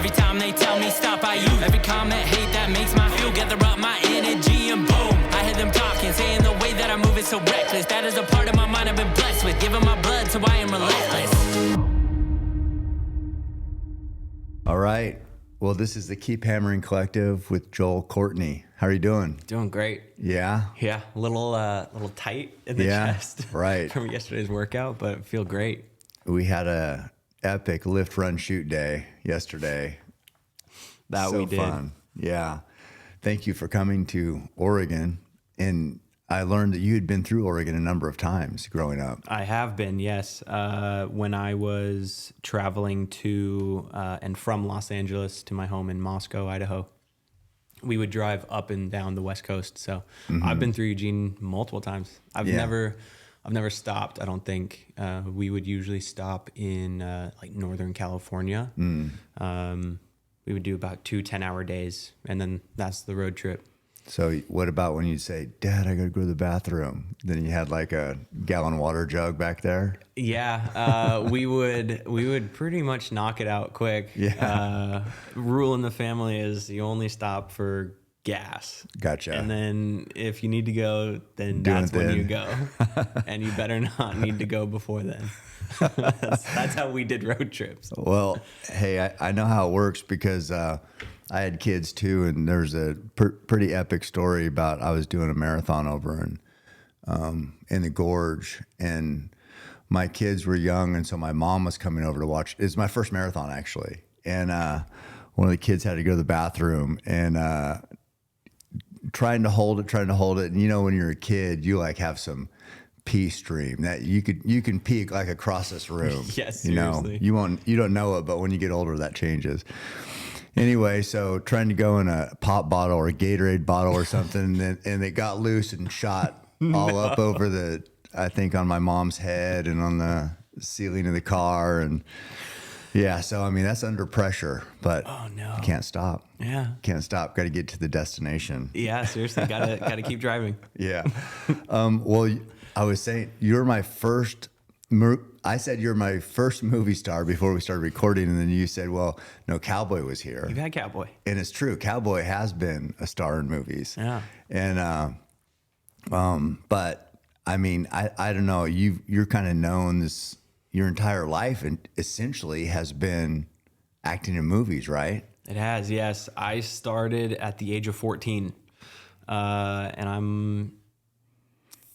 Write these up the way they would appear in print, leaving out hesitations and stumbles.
Every time they tell me stop, I use every comment, hate that makes my feel. Gather up my energy and boom, I hear them talking, saying the way that I move is so reckless. That is a part of my mind I've been blessed with, giving my blood, so I am relentless. All right. Well, this is the Keep Hammering Collective with Joel Courtney. How are you doing? Doing great. Yeah? Yeah, a little tight in the chest right. from yesterday's workout, but feel great. We had a epic lift, run, shoot day yesterday. That so we did. Fun. Yeah. Thank you for coming to Oregon. And I learned that you had been through Oregon a number of times growing up. I have been, yes. When I was traveling to and from Los Angeles to my home in Moscow, Idaho, we would drive up and down the West Coast. So I've been through Eugene multiple times. I've never stopped. I don't think. We would usually stop in like Northern California. We would do about 2 10-hour days, and then that's the road trip. So what about when you say, Dad, I got to go to the bathroom? Then you had like a gallon water jug back there? Yeah, we would pretty much knock it out quick. Yeah. Rule in the family is you only stop for gas. Gotcha. And then if you need to go, then that's when you go. And you better not need to go before then. That's how we did road trips. Well, hey, I know how it works because I had kids too, and there's a pretty epic story about I was doing a marathon over in the gorge, and my kids were young, and so my mom was coming over to watch. It's my first marathon actually, and one of the kids had to go to the bathroom, and trying to hold it, and you know when you're a kid, you like have some pee stream that you can pee like across this room. Yes, you know, seriously. you don't know it, but when you get older, that changes. Anyway, so trying to go in a pop bottle or a Gatorade bottle or something, and it got loose and shot all up over I think on my mom's head and on the ceiling of the car. And yeah, so I mean, that's under pressure, but Oh no. you can't stop. Yeah. Can't stop. Got to get to the destination. Yeah, seriously, gotta keep driving. Yeah. Well, I was saying you're my first. I said you're my first movie star before we started recording, and then you said, "Well, no, Cowboy was here." You've had Cowboy, and it's true. Cowboy has been a star in movies. Yeah. And but I mean, I don't know. You're kind of known your entire life, and essentially has been acting in movies, right? It has, yes. I started at the age of 14, and I'm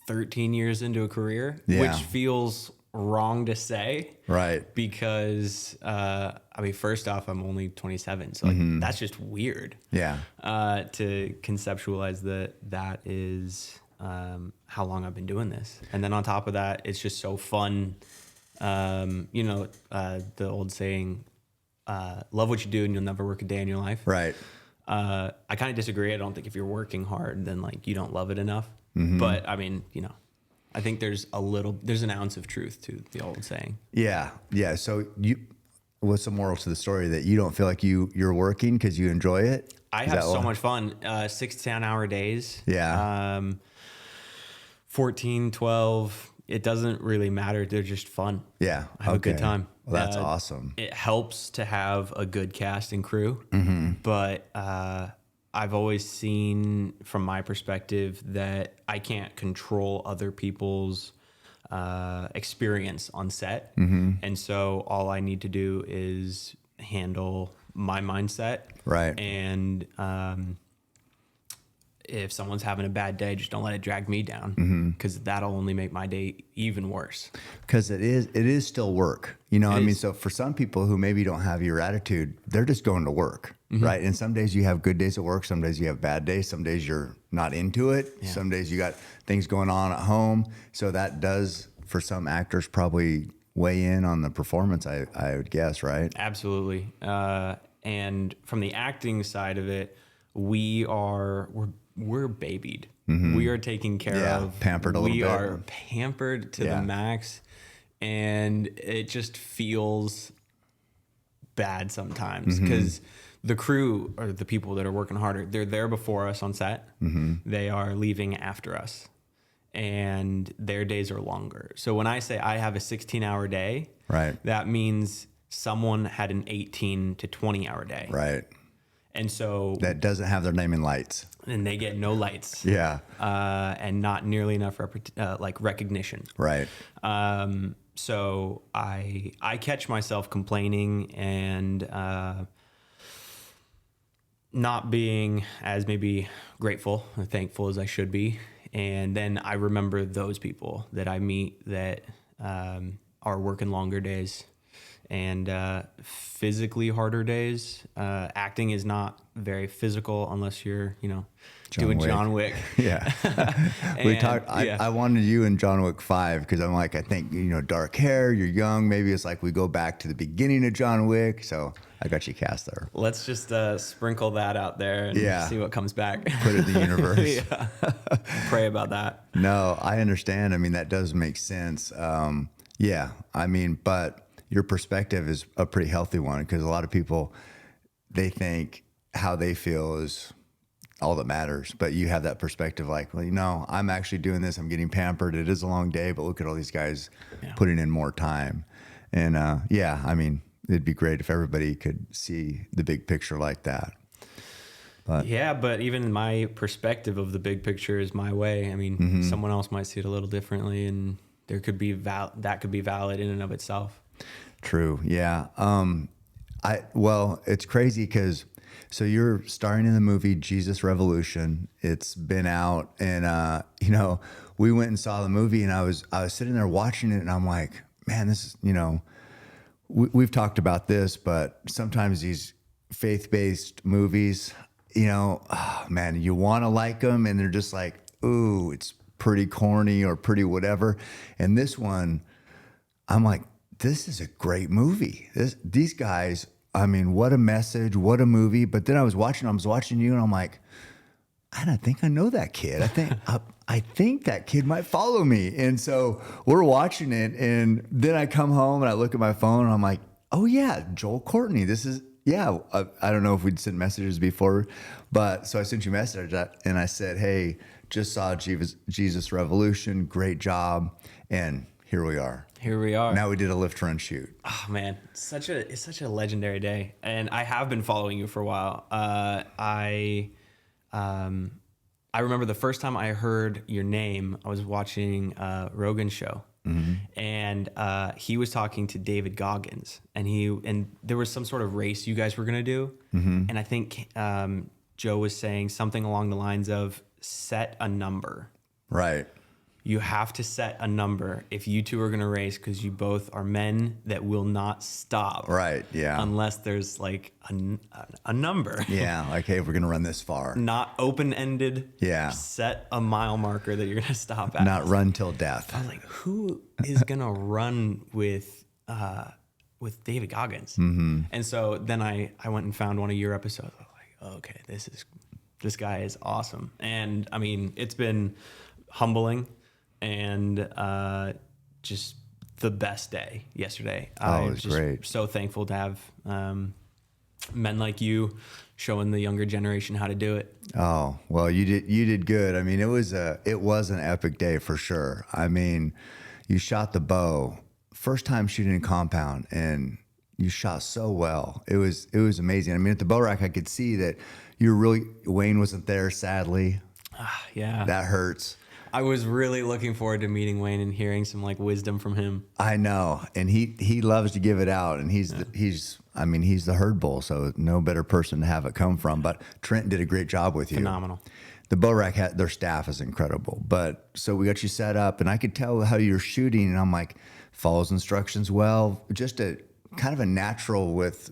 13 years into a career, which feels wrong to say. Right. Because, I mean, first off, I'm only 27, so like, that's just weird. Yeah. To conceptualize that is how long I've been doing this. And then on top of that, it's just so fun. You know, the old saying, love what you do and you'll never work a day in your life. Right. I kind of disagree. I don't think if you're working hard, then like you don't love it enough. But I mean, you know, I think there's an ounce of truth to the old saying. Yeah. Yeah. So what's the moral to the story, that you don't feel like you're working because you enjoy it? I have so much fun. 6 to 10 hour days. Yeah. 14, 12. It doesn't really matter. They're just fun. Yeah. I have a good time. Well, that's awesome. It helps to have a good cast and crew, but I've always seen from my perspective that I can't control other people's experience on set. And so all I need to do is handle my mindset. Right. And if someone's having a bad day, just don't let it drag me down, because that'll only make my day even worse. Because it is still work, you know. I mean, so for some people who maybe don't have your attitude, they're just going to work, right? And some days you have good days at work, some days you have bad days, some days you're not into it, some days you got things going on at home. So that does, for some actors, probably weigh in on the performance, I would guess, right? Absolutely. And from the acting side of it, we're babied. We are taken care of. Pampered a little bit. We are pampered to the max, and it just feels bad sometimes because the crew or the people that are working harder, they're there before us on set. They are leaving after us, and their days are longer. So when I say I have a 16-hour day, right, that means someone had an 18 to 20 hour day. Right. And so That doesn't have their name in lights. and they get no lights. Yeah. And not nearly enough recognition. Right. So I catch myself complaining and not being as maybe grateful or thankful as I should be. And then I remember those people that I meet that are working longer days and physically harder days. Acting is not very physical unless you're, doing Wick. John Wick. Yeah. We talked, yeah. I wanted you in John Wick 5 because I'm like, I think, dark hair, you're young. Maybe it's like we go back to the beginning of John Wick. So I got you cast there. Let's just sprinkle that out there and see what comes back. Put it in the universe. Yeah. Pray about that. No, I understand. I mean, that does make sense. Yeah. I mean, but your perspective is a pretty healthy one because a lot of people, they think how they feel is all that matters. But you have that perspective like, well, I'm actually doing this. I'm getting pampered. It is a long day, but look at all these guys putting in more time. And I mean, it'd be great if everybody could see the big picture like that. But even my perspective of the big picture is my way. I mean, someone else might see it a little differently, and there could be that could be valid in and of itself. True. Yeah. It's crazy because so you're starring in the movie Jesus Revolution. It's been out, and we went and saw the movie, and I was sitting there watching it, and I'm like, man, this is we've talked about this, but sometimes these faith-based movies, man, you want to like them, and they're just like, ooh, it's pretty corny or pretty whatever. And this one, I'm like, this is a great movie. These guys, I mean, what a message, what a movie. But then I was watching you, and I'm like, I don't think I know that kid. I think that kid might follow me. And so we're watching it, and then I come home and I look at my phone, and I'm like, oh yeah, Joel Courtney. This is I don't know if we'd sent messages before, but so I sent you a message and I said, hey, just saw Jesus Revolution, great job, and here we are. Here we are. Now we did a lift, run, shoot. Oh man, it's such a legendary day, and I have been following you for a while. I remember the first time I heard your name, I was watching Rogan's show, and he was talking to David Goggins, and there was some sort of race you guys were gonna do, and I think Joe was saying something along the lines of set a number. Right. You have to set a number if you two are going to race because you both are men that will not stop. Right, yeah. Unless there's like a number. Yeah, like, hey, we're going to run this far. Not open-ended. Yeah. Set a mile marker that you're going to stop at. Not run till death. I was like, who is going to run with David Goggins? And so then I went and found one of your episodes. I was like, okay, this guy is awesome. And I mean, it's been humbling. And just the best day yesterday. Oh, it was just great. So thankful to have men like you showing the younger generation how to do it. Oh, well, you did good. I mean, it was an epic day for sure. I mean, you shot the bow, first time shooting a compound, and you shot so well. It was amazing. I mean, at the bow rack, I could see that Wayne wasn't there, sadly. Yeah. That hurts. I was really looking forward to meeting Wayne and hearing some like wisdom from him. I know, and he loves to give it out, and he's the herd bull, so no better person to have it come from. But Trent did a great job with you. Phenomenal. The bow rack their staff is incredible, but so we got you set up, and I could tell how you're shooting, and I'm like, follows instructions well, just a kind of a natural with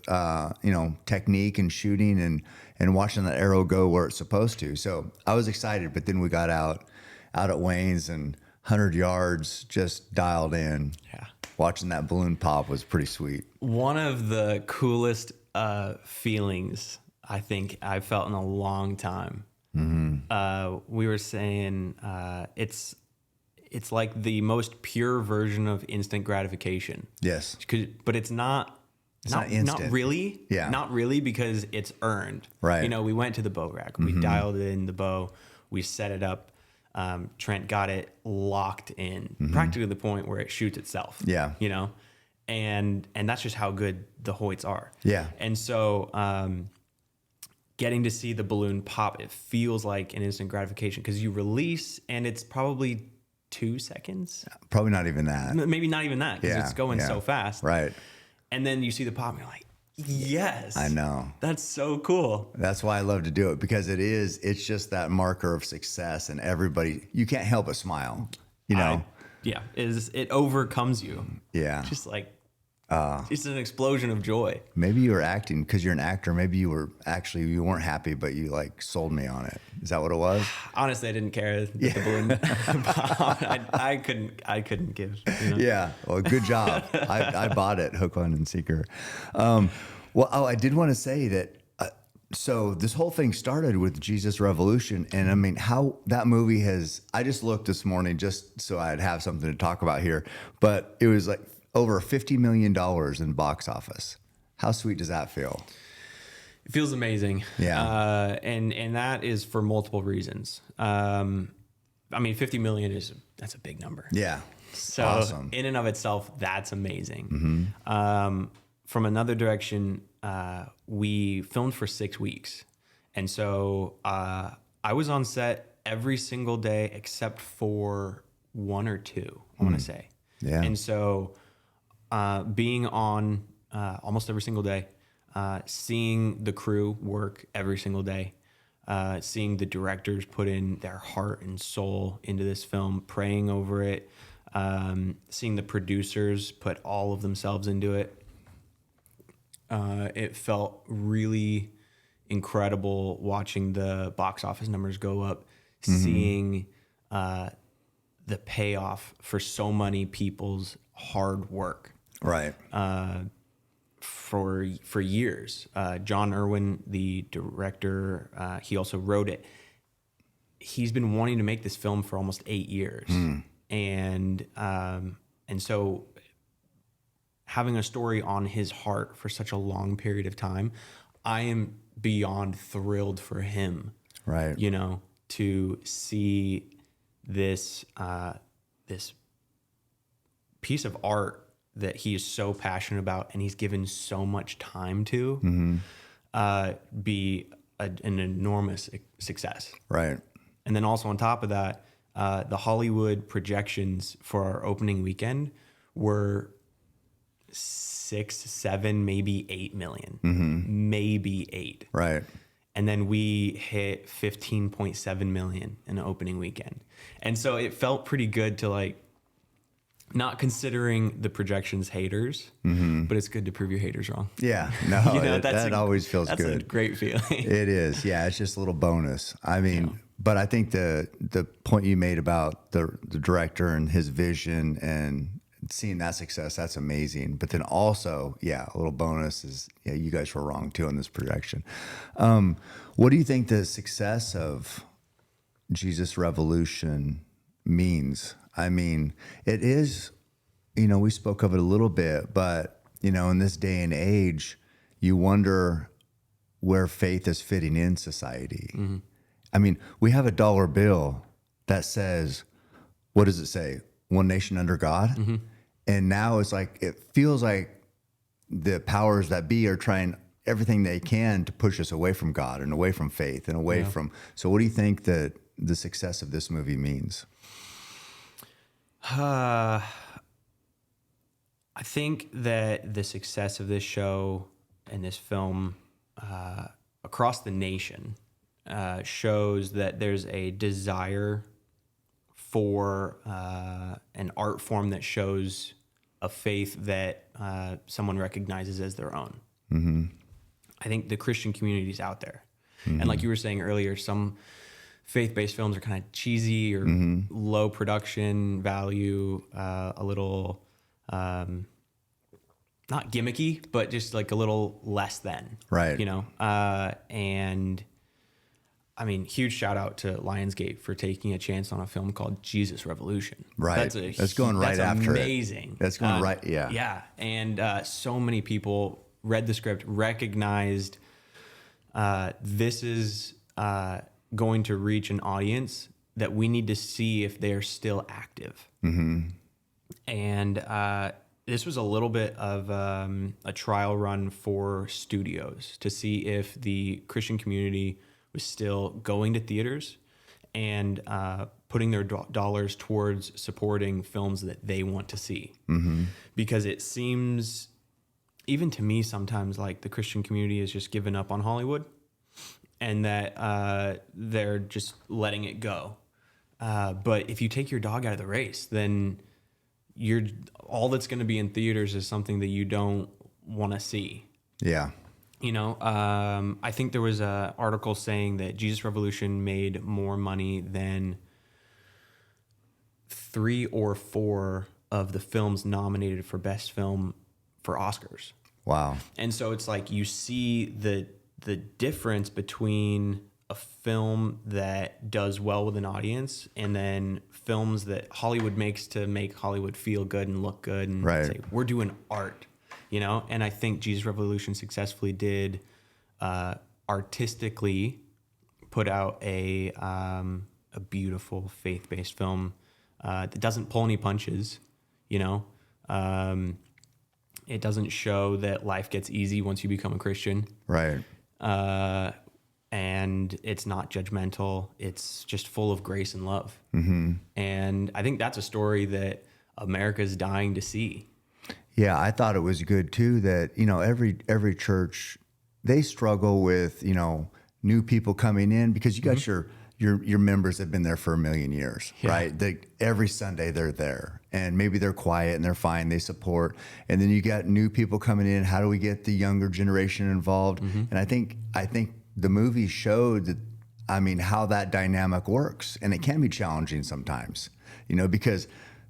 technique and shooting and watching that arrow go where it's supposed to. So I was excited, but then we got out at Wayne's and 100 yards just dialed in. Yeah. Watching that balloon pop was pretty sweet. One of the coolest feelings I think I've felt in a long time. We were saying it's like the most pure version of instant gratification. Yes. But it's not instant. Not really. Yeah. Not really, because it's earned. Right. We went to the bow rack. We dialed in the bow. We set it up. Trent got it locked in practically to the point where it shoots itself. Yeah. and that's just how good the Hoyts are. Yeah. And so getting to see the balloon pop, it feels like an instant gratification because you release and it's probably 2 seconds. Probably not even that. Maybe not even that because it's going so fast. Right. And then you see the pop and you're like, yes. I know. That's so cool. That's why I love to do it, because it's just that marker of success, and everybody, you can't help but smile, you know? It overcomes you. Yeah. Just like, it's an explosion of joy. Maybe you were acting because you're an actor. Maybe you weren't happy, but you like sold me on it. Is that what it was? Honestly, I didn't care that the balloon popped. I couldn't give. You know? Yeah. Well, good job. I bought it, hook, line, and sinker. I did want to say that. So this whole thing started with Jesus Revolution, and I mean how that movie has. I just looked this morning just so I'd have something to talk about here, but it was like over $50 million in box office. How sweet does that feel? It feels amazing. Yeah. And that is for multiple reasons. I mean, 50 million that's a big number. Yeah. So awesome. In and of itself, that's amazing. From another direction, we filmed for 6 weeks. And so I was on set every single day except for 1 or 2, I want to say. Yeah. And so being on almost every single day, seeing the crew work every single day, seeing the directors put in their heart and soul into this film, praying over it, seeing the producers put all of themselves into it. It felt really incredible watching the box office numbers go up, seeing the payoff for so many people's hard work. Right. For years. John Irwin, the director, he also wrote it. He's been wanting to make this film for almost 8 years. And so having a story on his heart for such a long period of time, I am beyond thrilled for him. Right. You know, to see this this piece of art that he is so passionate about and he's given so much time to be an enormous success. Right. And then also on top of that, the Hollywood projections for our opening weekend were 6, 7, maybe 8 million, maybe 8. Right. And then we hit 15.7 million in the opening weekend. And so it felt pretty good to like, not considering the projections haters, but it's good to prove your haters wrong. Yeah. No, You know, that always feels that's good. a great feeling. It is. Yeah. It's just a little bonus. I mean, but I think the point you made about the director and his vision and seeing that success, that's amazing. But then also, a little bonus is, you guys were wrong too on this projection. What do you think the success of Jesus Revolution means? I mean, it is, we spoke of it a little bit, but, in this day and age, you wonder where faith is fitting in society. I mean, we have a dollar bill that says, what does it say? One nation under God. And now it's like, it feels like the powers that be are trying everything they can to push us away from God and away from faith and away from. So what do you think that the success of this movie means? I think that the success of this show and this film across the nation shows that there's a desire for an art form that shows a faith that someone recognizes as their own. I think the Christian community is out there. And like you were saying earlier, some faith-based films are kind of cheesy or low production value, a little not gimmicky, but just like a little less than. Right. And I mean, huge shout out to Lionsgate for taking a chance on a film called Jesus Revolution. Right. That's going right after amazing. That's going right. Yeah. Yeah. And so many people read the script, recognized this is going to reach an audience that we need to see if they're still active. And this was a little bit of a trial run for studios to see if the Christian community was still going to theaters and putting their dollars towards supporting films that they want to see. Mm-hmm. Because it seems, even to me sometimes, like the Christian community has just given up on Hollywood and that they're just letting it go. But if you take your dog out of the race, then all that's going to be in theaters is something that you don't want to see. Yeah. You know, I think there was an article saying that Jesus Revolution made more money than 3 or 4 of the films nominated for best film for Oscars. Wow. And so it's like you see the difference between a film that does well with an audience and then films that Hollywood makes to make Hollywood feel good and look good and say, we're doing art, you know? And I think Jesus Revolution successfully did artistically put out a beautiful faith-based film that doesn't pull any punches, you know? It doesn't show that life gets easy once you become a Christian. Right. And it's not judgmental. It's just full of grace and love. Mm-hmm. And I think that's a story that America's dying to see. Yeah, I thought it was good too that, you know, every church, they struggle with, you know, new people coming in because you got your members that have been there for a million years, right? Every Sunday they're there and maybe they're quiet and they're fine, they support. And then you got new people coming in. How do we get the younger generation involved? Mm-hmm. And I think the movie showed that, I mean, how that dynamic works. And it can be challenging sometimes, you know, because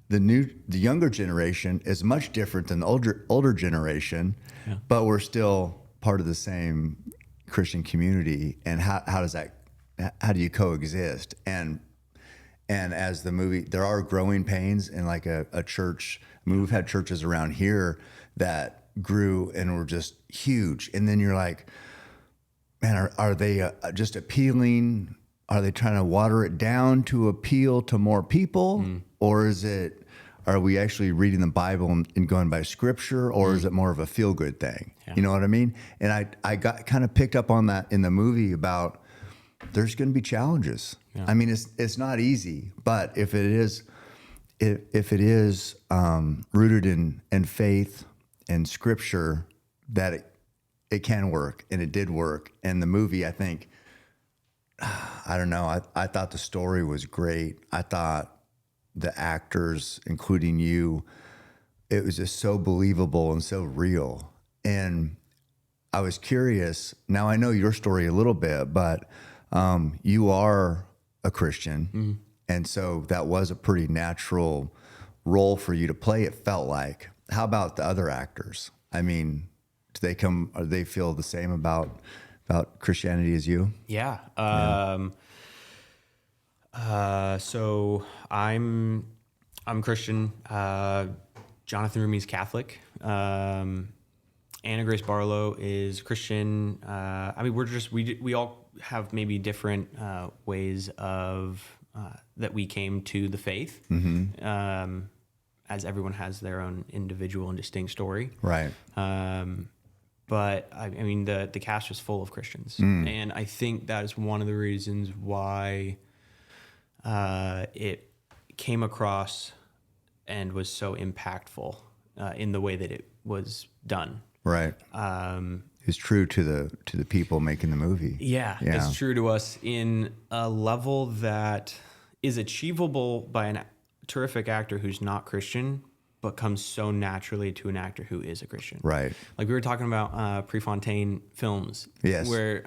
the younger generation is much different than the older generation, but we're still part of the same Christian community. And how do you coexist? And as the movie, there are growing pains in like a church. I mean, we've had churches around here that grew and were just huge. And then you're like, man, are they just appealing? Are they trying to water it down to appeal to more people? Or are we actually reading the Bible and going by scripture? Or is it more of a feel good thing? Yeah. You know what I mean? And I got kind of picked up on that in the movie about there's going to be challenges. Yeah. I mean, it's not easy, but if it is rooted in faith and scripture, that it can work, and it did work. And the movie, I think, I don't know, I thought the story was great. I thought the actors, including you, it was just so believable and so real. And I was curious. Now I know your story a little bit, but you are a Christian, and so that was a pretty natural role for you to play, it felt like. How about the other actors? I mean, do they feel the same about Christianity as you? Yeah. So I'm Christian. Jonathan Rumi's Catholic. Anna Grace Barlow is Christian. I mean, we all have maybe different ways of that we came to the faith. Mm-hmm. As everyone has their own individual and distinct story. Right. But I mean, the cast was full of Christians. And I think that is one of the reasons why it came across and was so impactful in the way that it was done. Right. It's true to the people making the movie. Yeah, it's true to us in a level that is achievable by a terrific actor who's not Christian, but comes so naturally to an actor who is a Christian. Right. Like we were talking about Prefontaine films. Yes. Where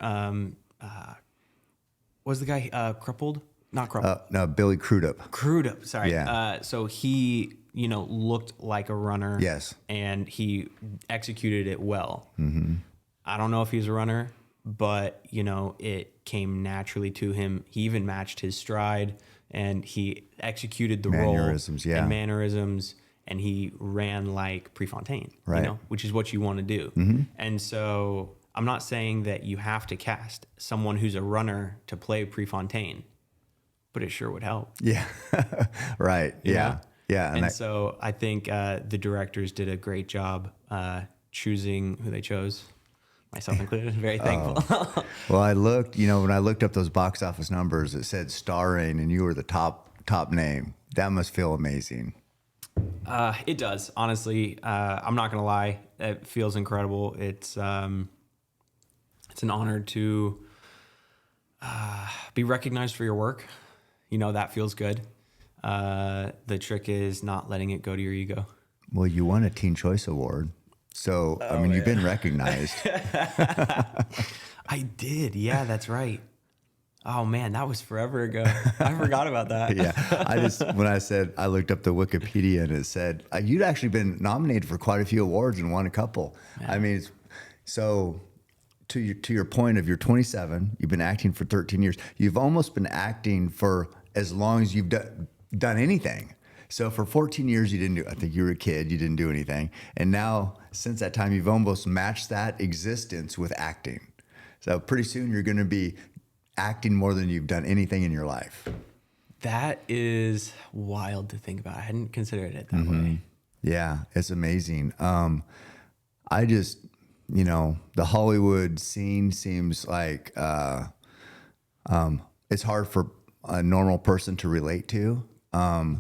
was the guy crippled? Not crippled. No, Billy Crudup. Crudup, sorry. Yeah. So he, looked like a runner. Yes. And he executed it well. Mm-hmm. I don't know if he's a runner, but, it came naturally to him. He even matched his stride, and he executed the mannerisms, role and mannerisms, and he ran like Prefontaine, right. Which is what you want to do. Mm-hmm. And so I'm not saying that you have to cast someone who's a runner to play Prefontaine, but it sure would help. Yeah. Right. Yeah. Yeah. And so I think the directors did a great job choosing who they chose, myself included. Very thankful. Well, I looked, when I looked up those box office numbers, it said starring, and you were the top name. That must feel amazing. It does, honestly. I'm not gonna lie. It feels incredible. It's an honor to be recognized for your work. That feels good. The trick is not letting it go to your ego. Well, you won a Teen Choice Award. So, you've been recognized. I did. Yeah, that's right. Oh man, that was forever ago. I forgot about that. Yeah. When I looked up the Wikipedia and it said, you'd actually been nominated for quite a few awards and won a couple. Yeah. So to your point of you're 27, you've been acting for 13 years. You've almost been acting for as long as you've done anything. So for 14 years, I think you were a kid, you didn't do anything. And now since that time, you've almost matched that existence with acting. So pretty soon you're going to be acting more than you've done anything in your life. That is wild to think about. I hadn't considered it that way. Yeah, it's amazing. I just, the Hollywood scene seems like it's hard for a normal person to relate to. I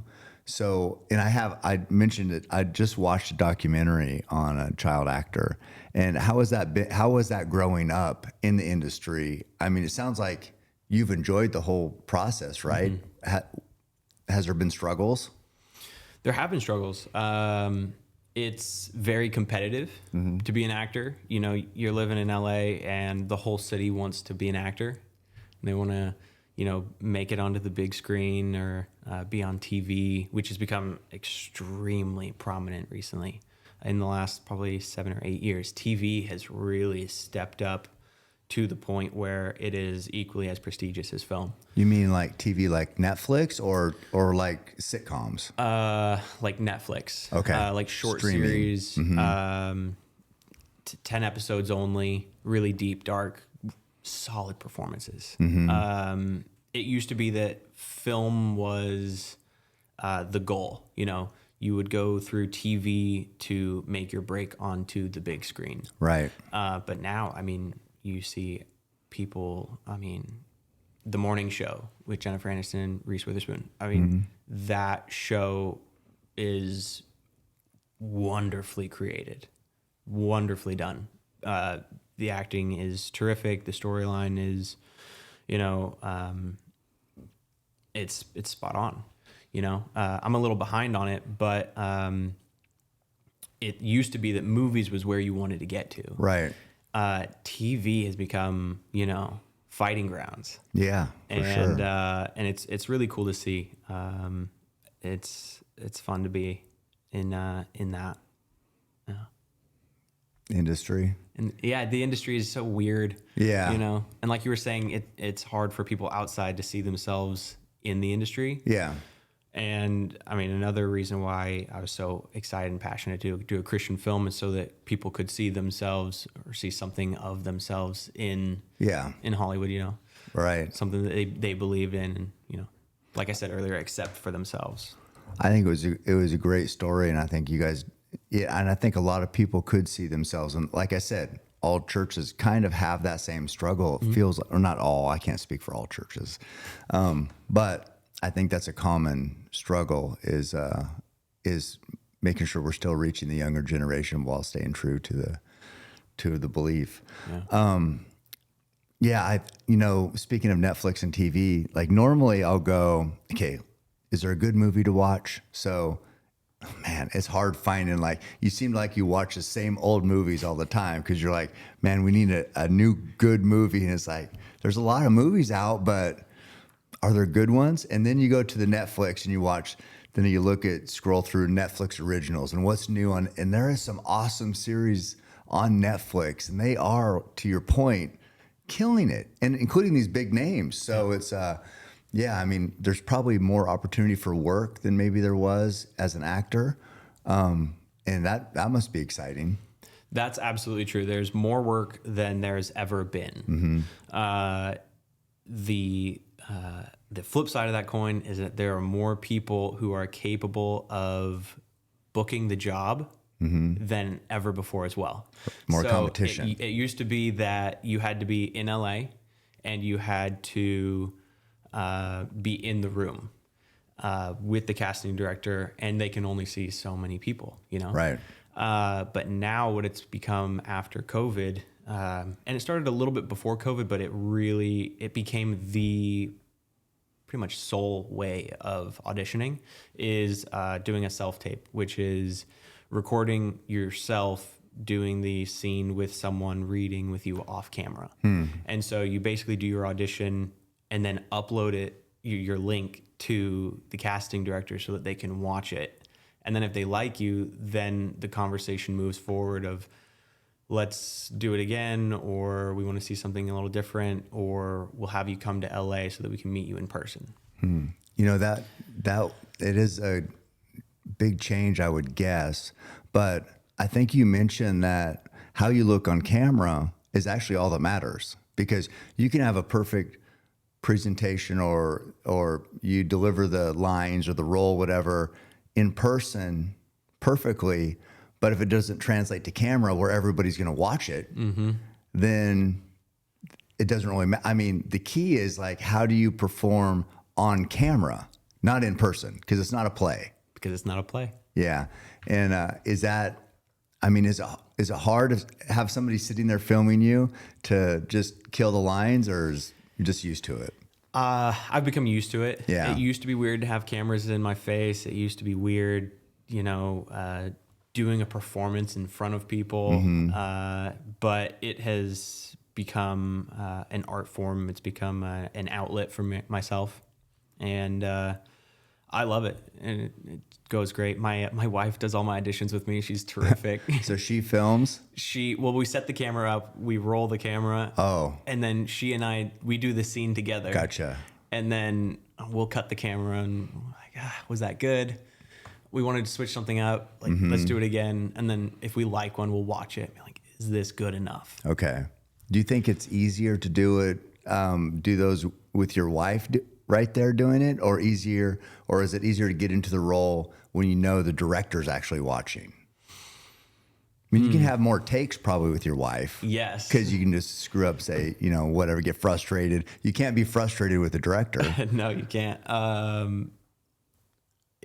mentioned it. I just watched a documentary on a child actor, and how was that growing up in the industry? It sounds like you've enjoyed the whole process, right? Has there been struggles? There have been struggles. It's very competitive to be an actor. You're living in LA and the whole city wants to be an actor. They want to, make it onto the big screen or be on TV, which has become extremely prominent recently. In the last probably 7 or 8 years, TV has really stepped up to the point where it is equally as prestigious as film. You mean like TV, like Netflix or like sitcoms? Like Netflix. Okay. Like short Streaming. series, 10 episodes only, really deep, dark, solid performances. It used to be that film was the goal. You would go through TV to make your break onto the big screen. Right. But now, you see people, The Morning Show with Jennifer Aniston, Reese Witherspoon. That show is wonderfully created, wonderfully done. The acting is terrific. The storyline is, it's spot on. I'm a little behind on it, but it used to be that movies was where you wanted to get to. Right. TV has become, fighting grounds. Yeah, for sure. And it's really cool to see. It's fun to be in that industry. And the industry is so weird. Yeah. And like you were saying, it's hard for people outside to see themselves in the industry. Yeah. And another reason why I was so excited and passionate to do a Christian film is so that people could see themselves or see something of themselves in Hollywood, Right. something that they believed in and, like I said earlier, accept for themselves. I think it was a great story, and I think you guys, and I think a lot of people could see themselves. And like I said, all churches kind of have that same struggle. It feels, or not all, I can't speak for all churches. But I think that's a common struggle is making sure we're still reaching the younger generation while staying true to the belief. Yeah. Speaking of Netflix and TV, like normally I'll go, okay, is there a good movie to watch? So, man, it's hard finding, like, you seem like you watch the same old movies all the time because you're like, man, we need a new good movie. And it's like, there's a lot of movies out, but are there good ones? And then you go to the Netflix and you watch, then you scroll through Netflix originals and what's new and there is some awesome series on Netflix and they are, to your point, killing it, and including these big names. So it's, there's probably more opportunity for work than maybe there was as an actor. And that must be exciting. That's absolutely true. There's more work than there's ever been. The the flip side of that coin is that there are more people who are capable of booking the job than ever before as well. More competition. It used to be that you had to be in LA and you had to be in the room with the casting director, and they can only see so many people, you know? Right. But now what it's become after COVID, and it started a little bit before COVID, but it became the pretty much sole way of auditioning is doing a self-tape, which is recording yourself doing the scene with someone reading with you off camera. And so you basically do your audition and then upload your link to the casting director so that they can watch it. And then if they like you, then the conversation moves forward of, let's do it again, or we want to see something a little different, or we'll have you come to LA so that we can meet you in person. You know, that it is a big change, I would guess. But I think you mentioned that how you look on camera is actually all that matters, because you can have a perfect presentation or you deliver the lines or the role, whatever, in person perfectly. But if it doesn't translate to camera where everybody's going to watch it, then it doesn't really matter. I mean, the key is like, how do you perform on camera, not in person? Because it's not a play. Because it's not a play. Yeah. And is it hard to have somebody sitting there filming you to just kill the lines, or you're just used to it? I've become used to it. Yeah. It used to be weird to have cameras in my face. It used to be weird, doing a performance in front of people. But it has become an art form. It's become an outlet for myself. And I love it. And it goes great. My wife does all my auditions with me. She's terrific. So she films? We set the camera up, we roll the camera. Oh. And then she and we do the scene together. Gotcha. And then we'll cut the camera and like, was that good? We wanted to switch something up. Like, let's do it again. And then if we like one, we'll watch it. Be like, is this good enough? Okay. Do you think it's easier to do those with your wife right there doing it, or is it easier to get into the role when you know the director's actually watching? I mean, you can have more takes probably with your wife. Yes. Because you can just screw up, say, whatever, get frustrated. You can't be frustrated with the director. No, you can't.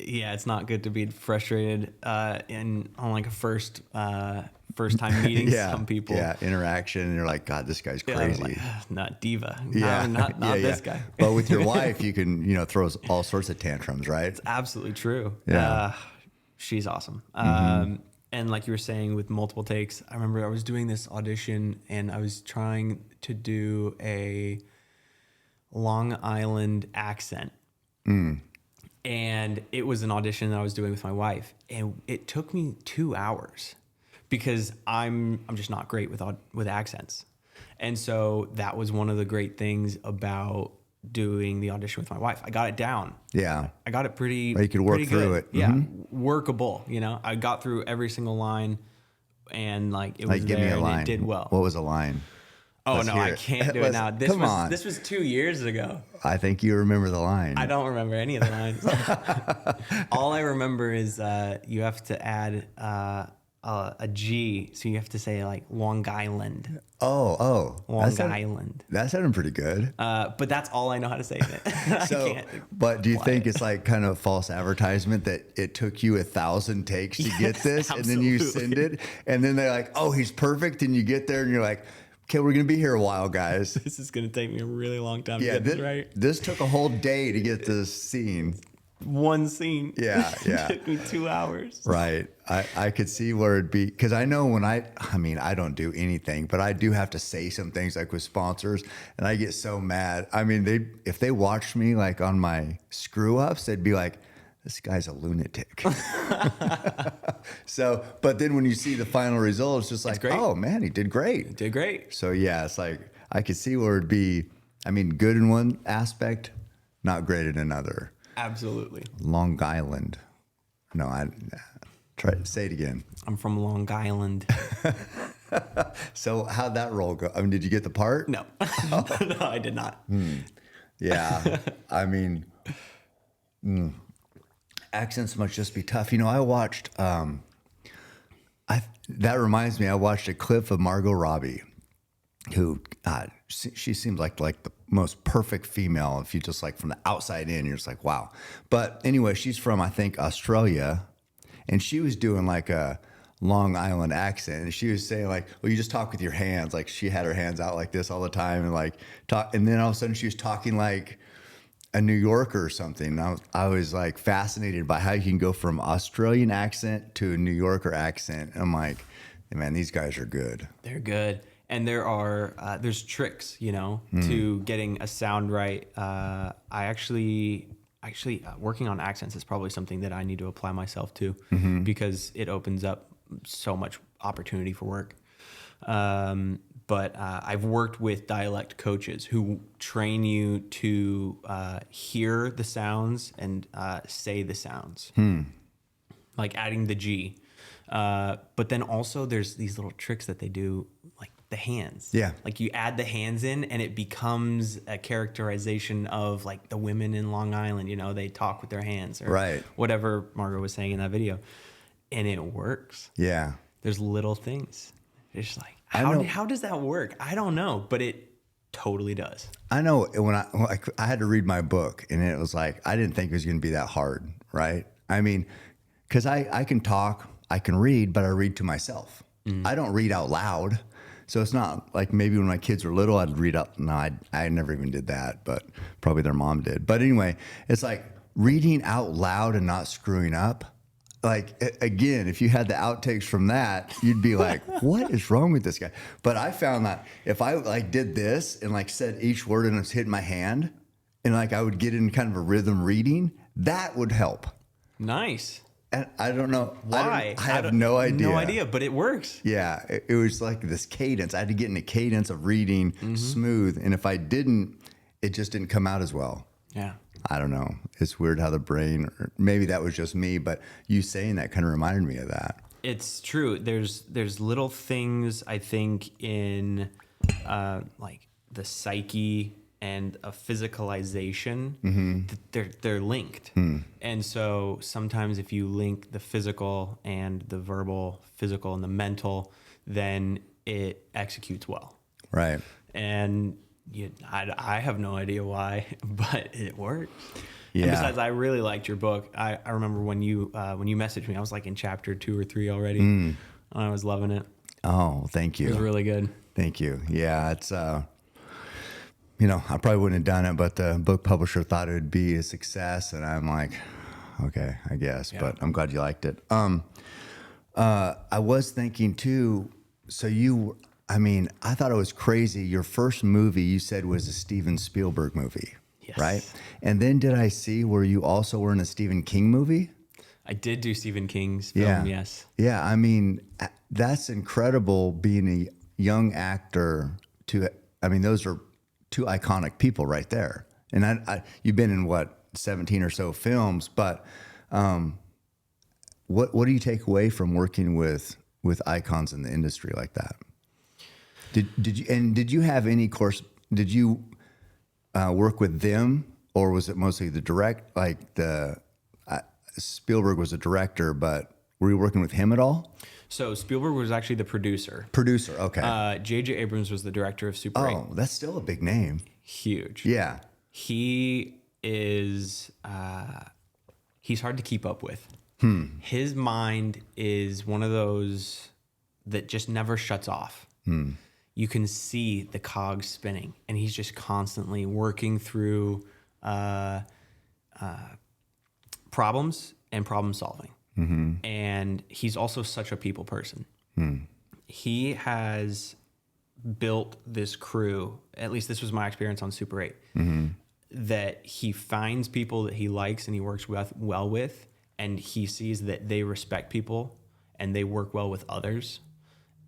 Yeah, it's not good to be frustrated on like a first time meeting some people. Yeah, interaction, and you're like, God, this guy's crazy. Like, not diva. Yeah. No, not this guy. But with your wife, you can, throw all sorts of tantrums, right? It's absolutely true. Yeah. She's awesome. And like you were saying, with multiple takes, I remember I was doing this audition and I was trying to do a Long Island accent. And it was an audition that I was doing with my wife, and it took me 2 hours because I'm just not great with accents. And so that was one of the great things about doing the audition with my wife. I got it down. Yeah. I got it pretty. Or you could work through it. Yeah, workable. I got through every single line, and it was give there, me a line. and it did well. What was a line? Oh, Let's no, hear I it. can't do it now. Come on. This was 2 years ago. I think you remember the line. I don't remember any of the lines. All I remember is you have to add a G, so you have to say like Long Island. Oh. Long Island. That sounded pretty good. But that's all I know how to say in it. So, but do you think it's like kind of false advertisement that it took you 1,000 takes to get this, and then you send it, and then they're like, oh, he's perfect, and you get there and you're like, okay, we're going to be here a while, guys. This is going to take me a really long time to get this right. This took a whole day to get this scene. One scene. Yeah. It took me 2 hours. Right. I could see where it'd be, because I know I don't do anything, but I do have to say some things like with sponsors, and I get so mad. I mean, if they watched me like on my screw ups, they'd be like, this guy's a lunatic. So, but then when you see the final result, it's just like, oh man, he did great. He did great. So yeah, it's like, I could see where it'd be, good in one aspect, not great in another. Absolutely. Long Island. No, try to say it again. I'm from Long Island. So how'd that role go? Did you get the part? No. No, I did not. Yeah. I mean, accents must just be tough. I watched, that reminds me, I watched a clip of Margot Robbie, who, she seems like the most perfect female. If you just like from the outside in, you're just like, wow. But anyway, she's from, I think, Australia, and she was doing like a Long Island accent, and she was saying like, well, you just talk with your hands. Like she had her hands out like this all the time, and like talk, and then all of a sudden she was talking like a New Yorker or something. And I was like fascinated by how you can go from Australian accent to a New Yorker accent. And I'm like, man, these guys are good. They're good. And there's tricks, to getting a sound right. I actually working on accents is probably something that I need to apply myself to, because it opens up so much opportunity for work. But I've worked with dialect coaches who train you to hear the sounds and say the sounds, like adding the G. But then also there's these little tricks that they do, like the hands. Yeah. Like you add the hands in and it becomes a characterization of like the women in Long Island, they talk with their hands, or right, whatever Margot was saying in that video. And it works. Yeah. There's little things. It's like, how does that work? I don't know, but it totally does. I know when I had to read my book, and it was like, I didn't think it was going to be that hard, right? I mean, because I can talk, I can read, but I read to myself. I don't read out loud. So it's not like maybe when my kids were little, I'd read out. No, I never even did that, but probably their mom did. But anyway, it's like reading out loud and not screwing up. Like, again, if you had the outtakes from that, you'd be like, what is wrong with this guy? But I found that if I like did this and like said each word and it's hitting my hand, and like I would get in kind of a rhythm reading, that would help. Nice. And I don't know why. I have no idea. No idea, but it works. Yeah, it was like this cadence. I had to get in a cadence of reading smooth, and if I didn't, it just didn't come out as well. Yeah. I don't know. It's weird how the brain, or maybe that was just me, but you saying that kind of reminded me of that. It's true. There's little things, I think, in like the psyche and a physicalization, that they're linked. And so sometimes if you link the physical and the verbal, physical and the mental, then it executes well. Right. And I have no idea why, but it works. Yeah. And besides, I really liked your book. I remember when you messaged me, I was like in chapter 2 or 3 already. I was loving it. Oh, thank you. It was really good. Thank you. Yeah, it's I probably wouldn't have done it, but the book publisher thought it would be a success, and I'm like, okay, I guess. Yeah. But I'm glad you liked it. I was thinking too. So I thought it was crazy. Your first movie you said was a Steven Spielberg movie, yes. Right? And then did I see where you also were in a Stephen King movie? I did do Stephen King's film, yes. Yeah, I mean, that's incredible being a young actor those are two iconic people right there. And you've been in 17 or so films, but what do you take away from working with icons in the industry like that? Did you have any course? Did you work with them, or was it mostly the direct? Like Spielberg was a director, but were you working with him at all? So Spielberg was actually the producer. Producer, okay. J.J. Abrams was the director of Super 8. Oh, that's still a big name. Huge. Yeah. He is. He's hard to keep up with. His mind is one of those that just never shuts off. You can see the cogs spinning, and he's just constantly working through problems and problem solving. And he's also such a people person. He has built this crew, at least this was my experience on Super 8, that he finds people that he likes and he works well with, and he sees that they respect people and they work well with others,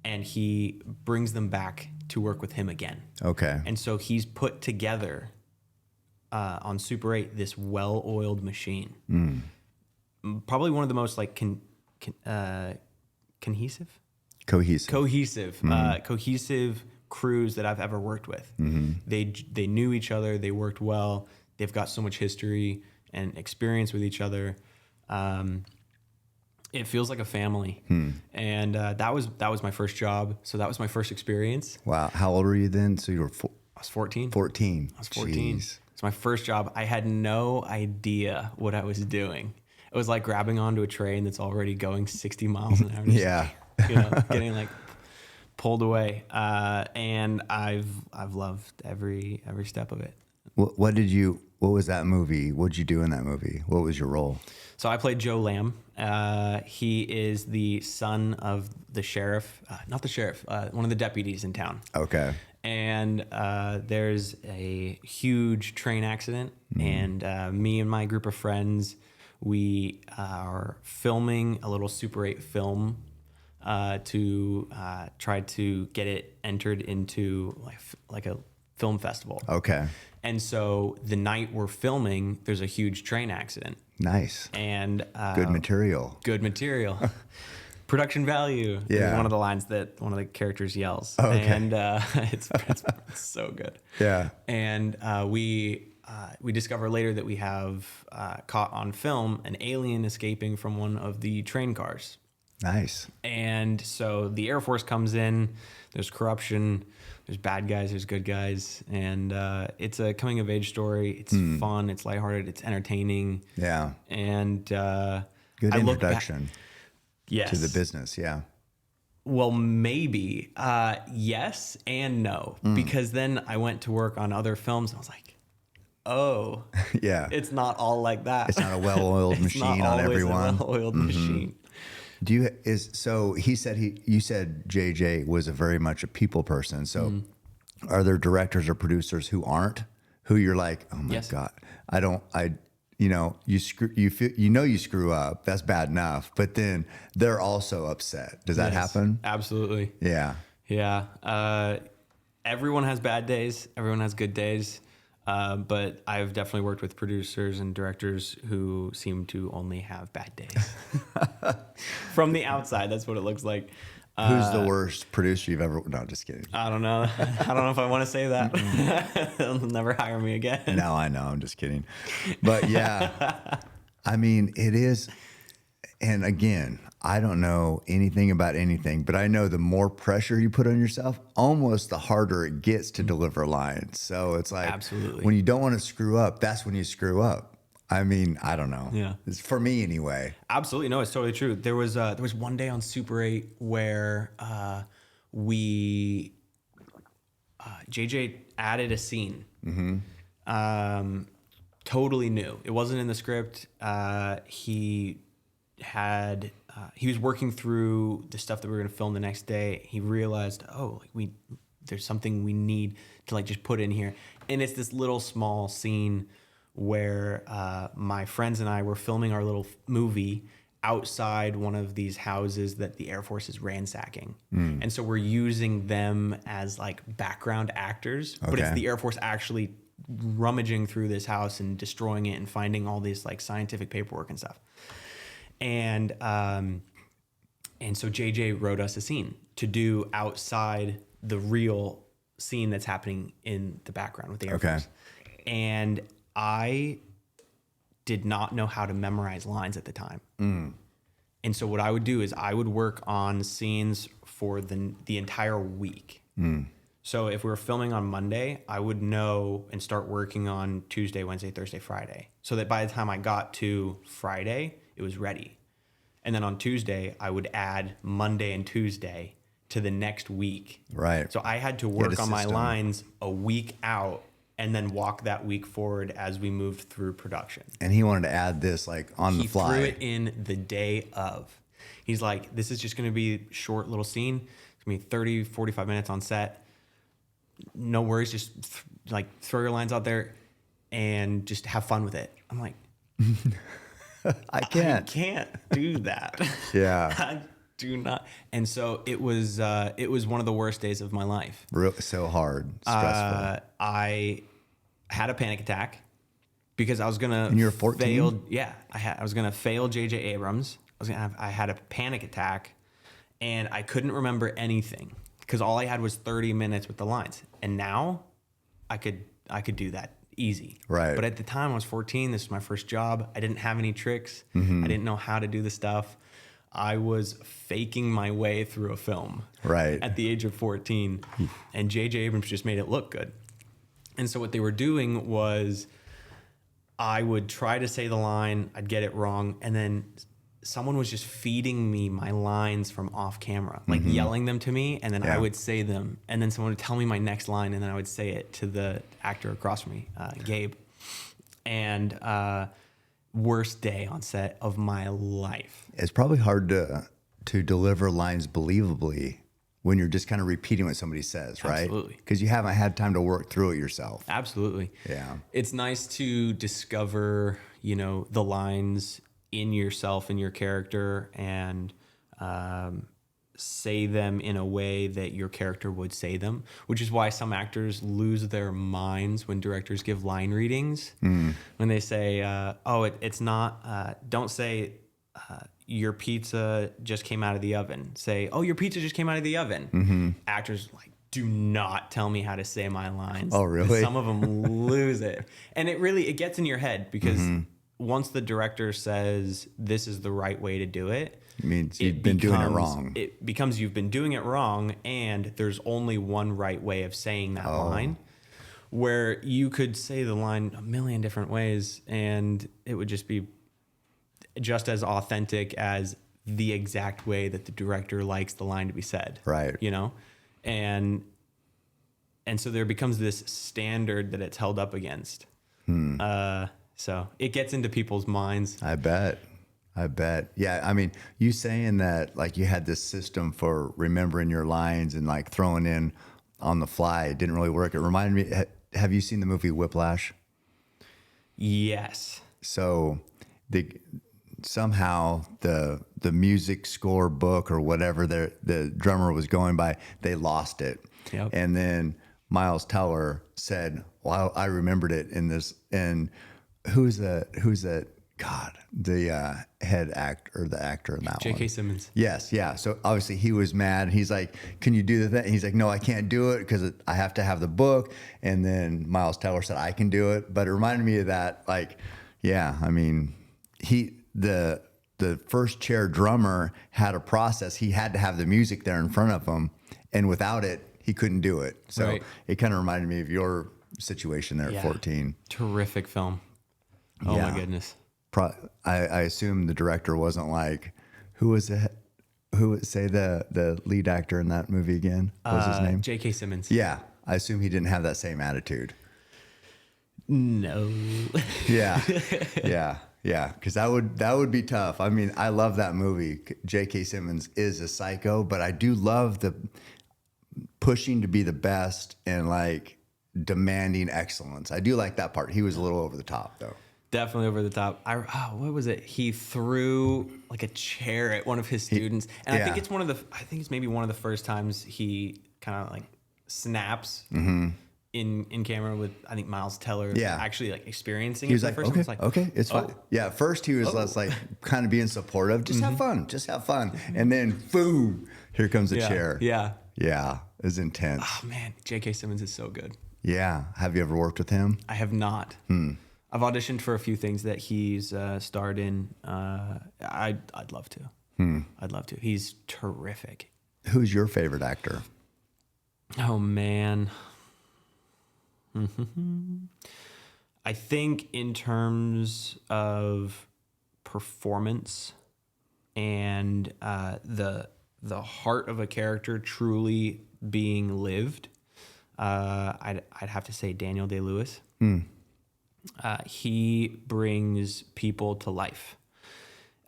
and he brings them back to work with him again. Okay. And so he's put together on Super 8 this well-oiled machine. Probably one of the most like cohesive crews that I've ever worked with. They knew each other. They worked well. They've got so much history and experience with each other. It feels like a family. And that was my first job. So that was my first experience. Wow. How old were you then? So you were I was 14. 14. I was 14. Jeez. It's my first job. I had no idea what I was doing. It was like grabbing onto a train that's already going 60 miles an hour. Yeah. Getting like pulled away. And I've loved every step of it. What was that movie? What'd you do in that movie? What was your role? So I played Joe Lamb. He is the son of the sheriff, not the sheriff, one of the deputies in town. Okay. And there's a huge train accident, and me and my group of friends, we are filming a little Super 8 film to try to get it entered into like a film festival. Okay. And so the night we're filming, there's a huge train accident. Nice. And Good material. Good material. Production value. Yeah. Is one of the lines that one of the characters yells. Okay. And it's so good. Yeah. And we discover later that we have caught on film an alien escaping from one of the train cars. Nice. And so the Air Force comes in, there's corruption, there's bad guys, there's good guys. And it's a coming of age story. It's fun, it's lighthearted, it's entertaining. Yeah. And Good I look introduction yes. to the business. Yeah. Well, maybe yes and no, because then I went to work on other films and I was like, oh, Yeah. it's not all like that. It's not a well-oiled It's machine not on always everyone. a well-oiled machine. You said JJ was very much a people person. So are there directors or producers who aren't, who you're like, oh my Yes. God, you screw up. That's bad enough. But then they're also upset. Does that Yes, happen? Absolutely. Yeah. Yeah. Everyone has bad days. Everyone has good days. But I've definitely worked with producers and directors who seem to only have bad days. From the outside, that's what it looks like. Who's the worst producer you've ever? No, just kidding. I don't know. I don't know if I want to say that. They'll never hire me again. No, I know. I'm just kidding. But yeah, I mean, it is. And again, I don't know anything about anything, but I know the more pressure you put on yourself, almost the harder it gets to deliver lines. So it's like, Absolutely. when you don't want to screw up, that's when you screw up. I mean, I don't know. Yeah. It's for me anyway. Absolutely. No, it's totally true. There was one day on Super 8 where JJ added a scene. Totally new. It wasn't in the script. He was working through the stuff that we were going to film the next day. He realized, there's something we need to like just put in here. And it's this little small scene where my friends and I were filming our little movie outside one of these houses that the Air Force is ransacking. And so we're using them as like background actors, but it's Okay. the Air Force actually rummaging through this house and destroying it and finding all these like scientific paperwork and stuff. And so JJ wrote us a scene to do outside the real scene that's happening in the background with the Air Force. And I did not know how to memorize lines at the time. And so what I would do is I would work on scenes for the entire week. So if we were filming on Monday, I would know and start working on Tuesday, Wednesday, Thursday, Friday. So that by the time I got to Friday, it was ready. And then on Tuesday, I would add Monday and Tuesday to the next week. Right. So I had to work on my lines a week out and then walk that week forward as we moved through production. And he wanted to add this like on the fly. He threw it in the day of. He's like, this is just going to be a short little scene. It's going to be 30, 45 minutes on set. No worries. Just throw your lines out there and just have fun with it. I'm like, I can't. I can't do that. Yeah. I do not. And so it was one of the worst days of my life. So hard, stressful. I had a panic attack because I was gonna. And you were 14? fail. Yeah, I was gonna fail J.J. Abrams. I had a panic attack, and I couldn't remember anything. because all I had was 30 minutes with the lines, and now I could do that easy. Right. But at the time I was 14. This was my first job. I didn't have any tricks. I didn't know how to do the stuff. I was faking my way through a film. Right. At the age of 14, and J.J. Abrams just made it look good. And so what they were doing was, I would try to say the line, I'd get it wrong, and then someone was just feeding me my lines from off camera, like yelling them to me, and then I would say them, and then someone would tell me my next line, and then I would say it to the actor across from me, Gabe. And worst day on set of my life. It's probably hard to deliver lines believably when you're just kind of repeating what somebody says, right? Absolutely. Because you haven't had time to work through it yourself. Absolutely. Yeah. It's nice to discover, the lines in yourself, in your character, and say them in a way that your character would say them, which is why some actors lose their minds when directors give line readings. When they say, it's not, don't say, your pizza just came out of the oven. Say, oh, your pizza just came out of the oven. Actors do not tell me how to say my lines. Oh, really? Some of them lose it. And it gets in your head, because once the director says this is the right way to do it, It means you've been doing it wrong. It becomes you've been doing it wrong, and there's only one right way of saying that line, where you could say the line a million different ways, and it would just be just as authentic as the exact way that the director likes the line to be said. Right. And so there becomes this standard that it's held up against. So it gets into people's minds. I bet. Yeah. I mean, you saying that like you had this system for remembering your lines and like throwing in on the fly, it didn't really work. It reminded me, have you seen the movie Whiplash? Yes. So somehow the music score book or whatever the drummer was going by, they lost it. Yep. And then Miles Teller said, well, I remembered it in this. And who's that? God, the head actor or the actor in that one. J.K. Simmons. Yes. Yeah. So obviously he was mad. He's like, can you do the thing? He's like, no, I can't do it because I have to have the book. And then Miles Teller said, I can do it. But it reminded me of that. Like, yeah, I mean, the first chair drummer had a process. He had to have the music there in front of him. And without it, he couldn't do it. So It kind of reminded me of your situation there at 14. Terrific film. Oh my goodness. I assume the director wasn't like, who was the lead actor in that movie again? What was his name? J.K. Simmons. Yeah. I assume he didn't have that same attitude. No. Yeah. Because that would be tough. I mean, I love that movie. J.K. Simmons is a psycho, but I do love the pushing to be the best and like demanding excellence. I do like that part. He was a little over the top though. Definitely over the top. What was it? He threw like a chair at one of his students, and I think it's maybe one of the first times he kind of like snaps in camera with I think Miles Teller actually like experiencing he was it. Okay, it's fine. Yeah, at first he was less like kind of being supportive, just have fun, and then boom, here comes the chair. Yeah, it's intense. Oh man, J.K. Simmons is so good. Yeah, have you ever worked with him? I have not. I've auditioned for a few things that he's starred in. I'd love to. I'd love to. He's terrific. Who's your favorite actor? Oh man. I think in terms of performance and the heart of a character truly being lived, I'd have to say Daniel Day-Lewis. He brings people to life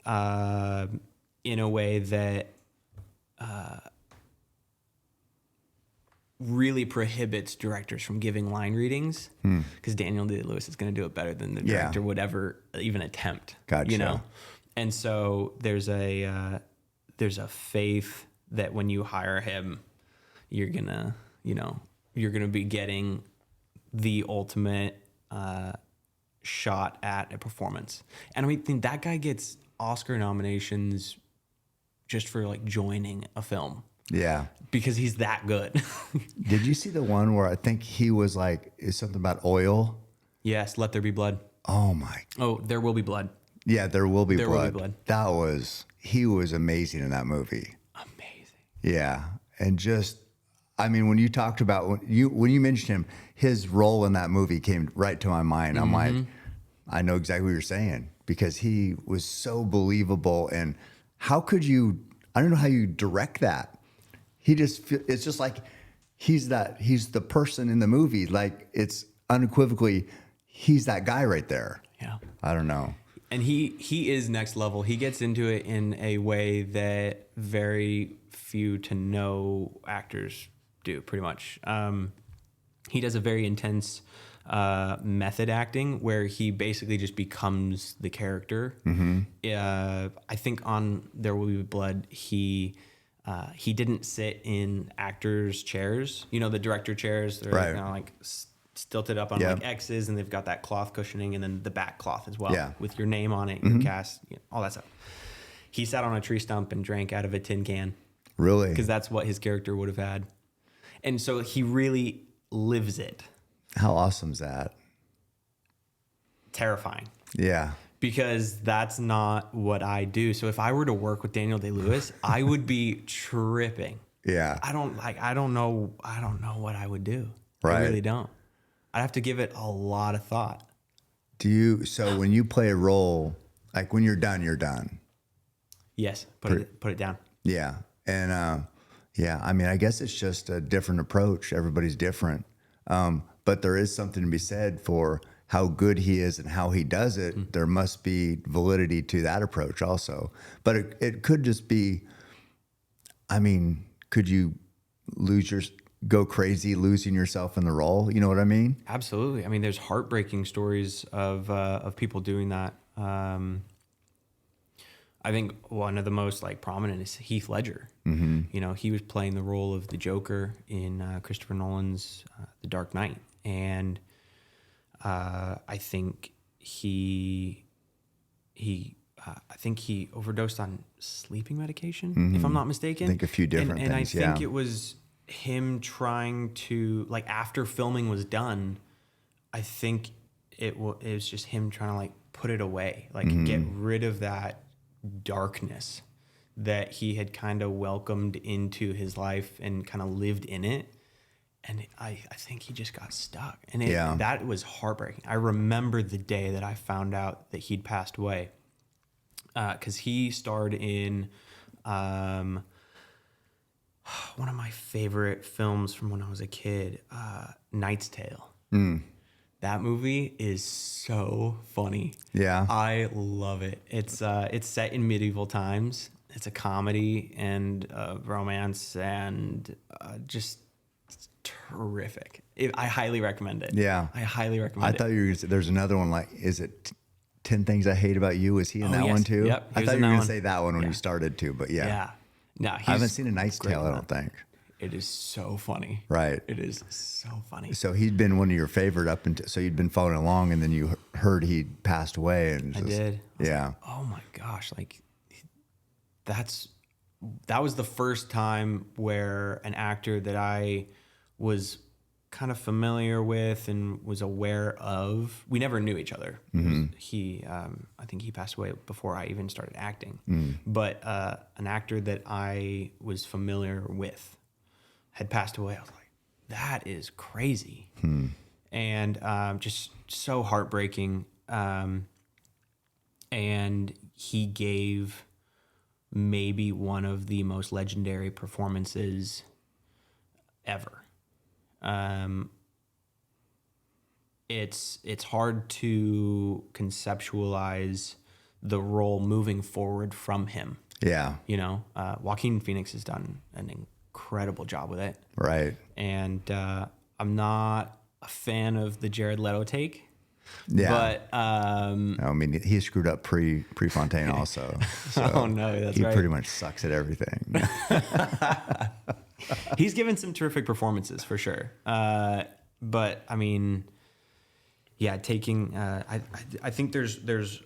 in a way that really prohibits directors from giving line readings, because Daniel Day-Lewis is going to do it better than the director would ever even attempt. Gotcha. And so there's a faith that when you hire him, you're gonna be getting the ultimate shot at a performance. And I think that guy gets Oscar nominations just for like joining a film. Yeah. because he's that good. Did you see the one where I think he was like, is something about oil? Yes, Let There Be Blood. Oh my. Oh, There Will Be Blood. Yeah, There Will Be There Blood. Will Be Blood. He was amazing in that movie. Amazing. Yeah. And just, I mean, when you talked about, when you mentioned him, his role in that movie came right to my mind. I'm like, I know exactly what you're saying, because he was so believable. And how could you, I don't know how you direct that. It's just like, he's the person in the movie. Like, it's unequivocally, he's that guy right there. Yeah. I don't know. And he is next level. He gets into it in a way that very few to no actors do, pretty much. He does a very intense method acting where he basically just becomes the character. I think on There Will Be Blood, he didn't sit in actors' chairs. You know, the director chairs. They're Right. kind of like stilted up on like X's, and they've got that cloth cushioning, and then the back cloth as well with your name on it, your cast, all that stuff. He sat on a tree stump and drank out of a tin can. Really? Because that's what his character would have had. And so he really lives it. How awesome is that? Terrifying. Yeah. Because that's not what I do. So if I were to work with Daniel Day-Lewis, I would be tripping. Yeah. I don't know what I would do. Right. I really don't. I'd have to give it a lot of thought. So when you play a role, like when you're done, you're done. Yes. Put it down. Yeah. And I mean, I guess it's just a different approach. Everybody's different. But there is something to be said for how good he is and how he does it. There must be validity to that approach also. But it could just be, I mean, could you go crazy losing yourself in the role? You know what I mean? Absolutely. I mean, there's heartbreaking stories of people doing that. I think one of the most like prominent is Heath Ledger. You know, he was playing the role of the Joker in Christopher Nolan's The Dark Knight, and I think he overdosed on sleeping medication, if I'm not mistaken. I think a few different and things. And I think it was him trying to, like, after filming was done, I think it was just him trying to like put it away, like get rid of that darkness that he had kind of welcomed into his life and kind of lived in it. And I think he just got stuck. And that was heartbreaking. I remember the day that I found out that he'd passed away, because he starred in one of my favorite films from when I was a kid, Knight's Tale. That movie is so funny. Yeah. I love it. It's set in medieval times. It's a comedy and romance, and just terrific. I highly recommend it. Yeah. I highly recommend it. I thought you were going to say, there's another one, like, is it 10 Things I Hate About You? Was he in that one too? Yep. I thought you were going to say that one when you started to, but yeah. Yeah. No, I haven't seen A Knight's Tale, I don't think. It is so funny. Right. It is so funny. So he'd been one of your favorite up until, so you'd been following along, and then you heard he passed away. And I did. Yeah. Like, oh my gosh. Like, that was the first time where an actor that I was kind of familiar with and was aware of, we never knew each other. I think he passed away before I even started acting. But an actor that I was familiar with had passed away. I was like, that is crazy. And just so heartbreaking. And he gave maybe one of the most legendary performances ever. It's hard to conceptualize the role moving forward from him. Yeah. You know, Joaquin Phoenix has done an incredible job with it. Right. And I'm not a fan of the Jared Leto take. Yeah. But I mean, he screwed up pre Fontaine also. So oh no, that's right. He pretty much sucks at everything. He's given some terrific performances for sure. But I mean, yeah, taking I think there's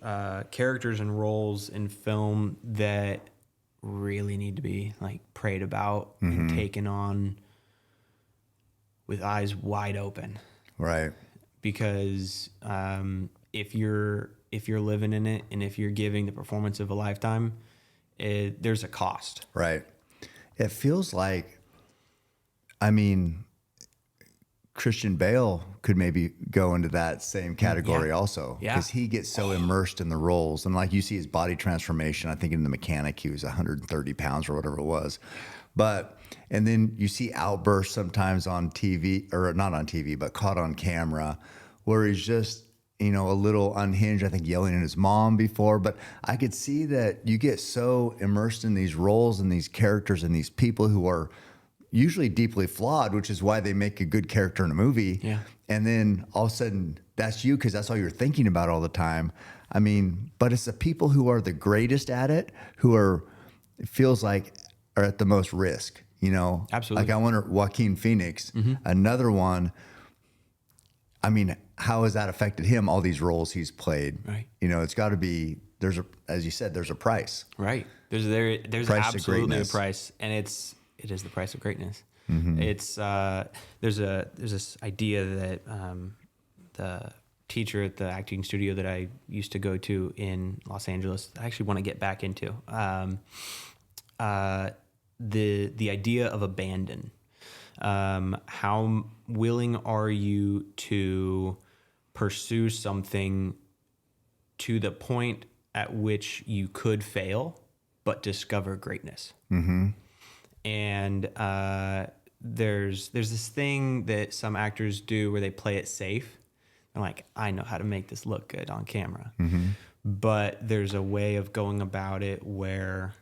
characters and roles in film that really need to be like prayed about and taken on with eyes wide open. Right. Because if you're living in it and if you're giving the performance of a lifetime, there's a cost. Right. It feels like, I mean, Christian Bale could maybe go into that same category also, because he gets so immersed in the roles. And like you see his body transformation, I think in The Mechanic, he was 130 pounds or whatever it was. And then you see outbursts sometimes on TV, or not on TV, but caught on camera, where he's just, you know, a little unhinged, I think yelling at his mom before. But I could see that you get so immersed in these roles and these characters and these people who are usually deeply flawed, which is why they make a good character in a movie. Yeah. And then all of a sudden that's you, because that's all you're thinking about all the time. I mean, but it's the people who are the greatest at it who are, it feels like, are at the most risk, you know? Absolutely. Like I wonder, Joaquin Phoenix, another one. I mean, how has that affected him? All these roles he's played, Right. You know, it's got to be, as you said, there's a price. Right. There's Price to absolutely a greatness. price, and it is the price of greatness. It's there's this idea that the teacher at the acting studio that I used to go to in Los Angeles, I actually want to get back into the idea of abandon. How willing are you to pursue something to the point at which you could fail, but discover greatness? And there's this thing that some actors do where they play it safe. They're like, I know how to make this look good on camera. But there's a way of going about it where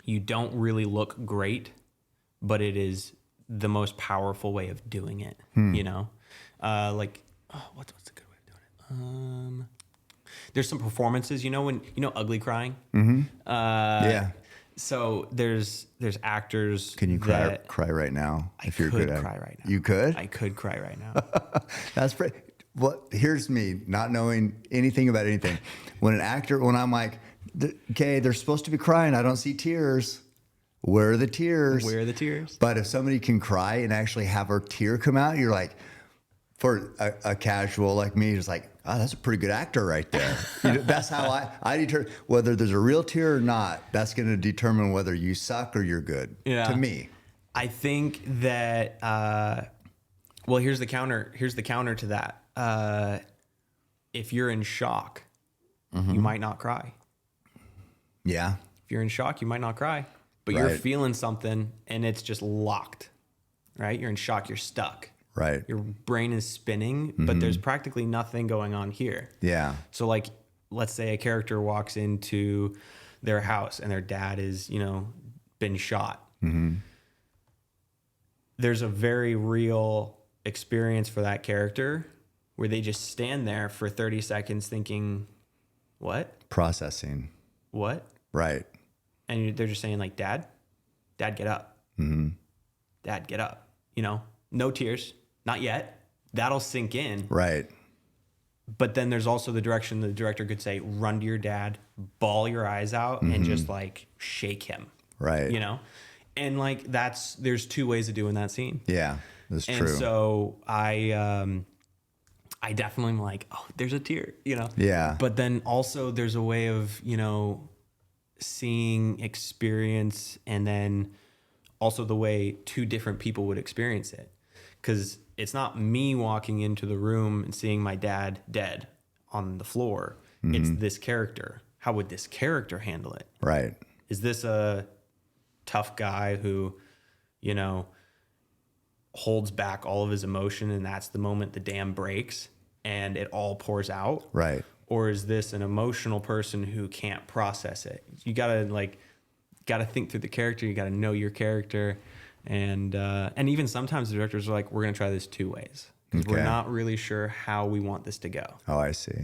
you don't really look great, but it is the most powerful way of doing it. You know, what's a good way of doing it? There's some performances, you know, when ugly crying. Yeah. So there's actors. Can you cry right now? If you're good at cry right now. You could? I could cry right now. That's pretty. Well, here's me not knowing anything about anything. When I'm like, okay, they're supposed to be crying. I don't see tears. Where are the tears? Where are the tears? But if somebody can cry and actually have a tear come out, you're like, for a casual like me, just like, oh, that's a pretty good actor right there. You know, that's how I determine whether there's a real tear or not. That's going to determine whether you suck or you're good. Yeah. To me, I think that. Well, here's the counter. Here's the counter to that. If you're in shock, you might not cry. yeah, If you're in shock, you might not cry, but you're feeling something and it's just locked. Right? You're in shock. You're stuck. right, Your brain is spinning, but there's practically nothing going on here. yeah, So like, let's say a character walks into their house and their dad is, been shot. There's a very real experience for that character where they just stand there for 30 seconds thinking, what? processing, What? right, And they're just saying like, Dad, get up. Dad, get up. No tears. Not yet. That'll sink in. right, But then there's also the direction the director could say, run to your dad, bawl your eyes out, and just like shake him. right, And like there's two ways of doing that scene. yeah, that's And true. so I definitely am like, oh, there's a tear, Yeah. But then also there's a way of, seeing experience and then also the way two different people would experience it. Because it's not me walking into the room and seeing my dad dead on the floor. It's this character. How would this character handle it? Right. Is this a tough guy who, holds back all of his emotion and that's the moment the dam breaks and it all pours out? Right. Or is this an emotional person who can't process it? You gotta think through the character. You gotta know your character. And even sometimes the directors are like, we're going to try this two ways because we're not really sure how we want this to go. Oh, I see.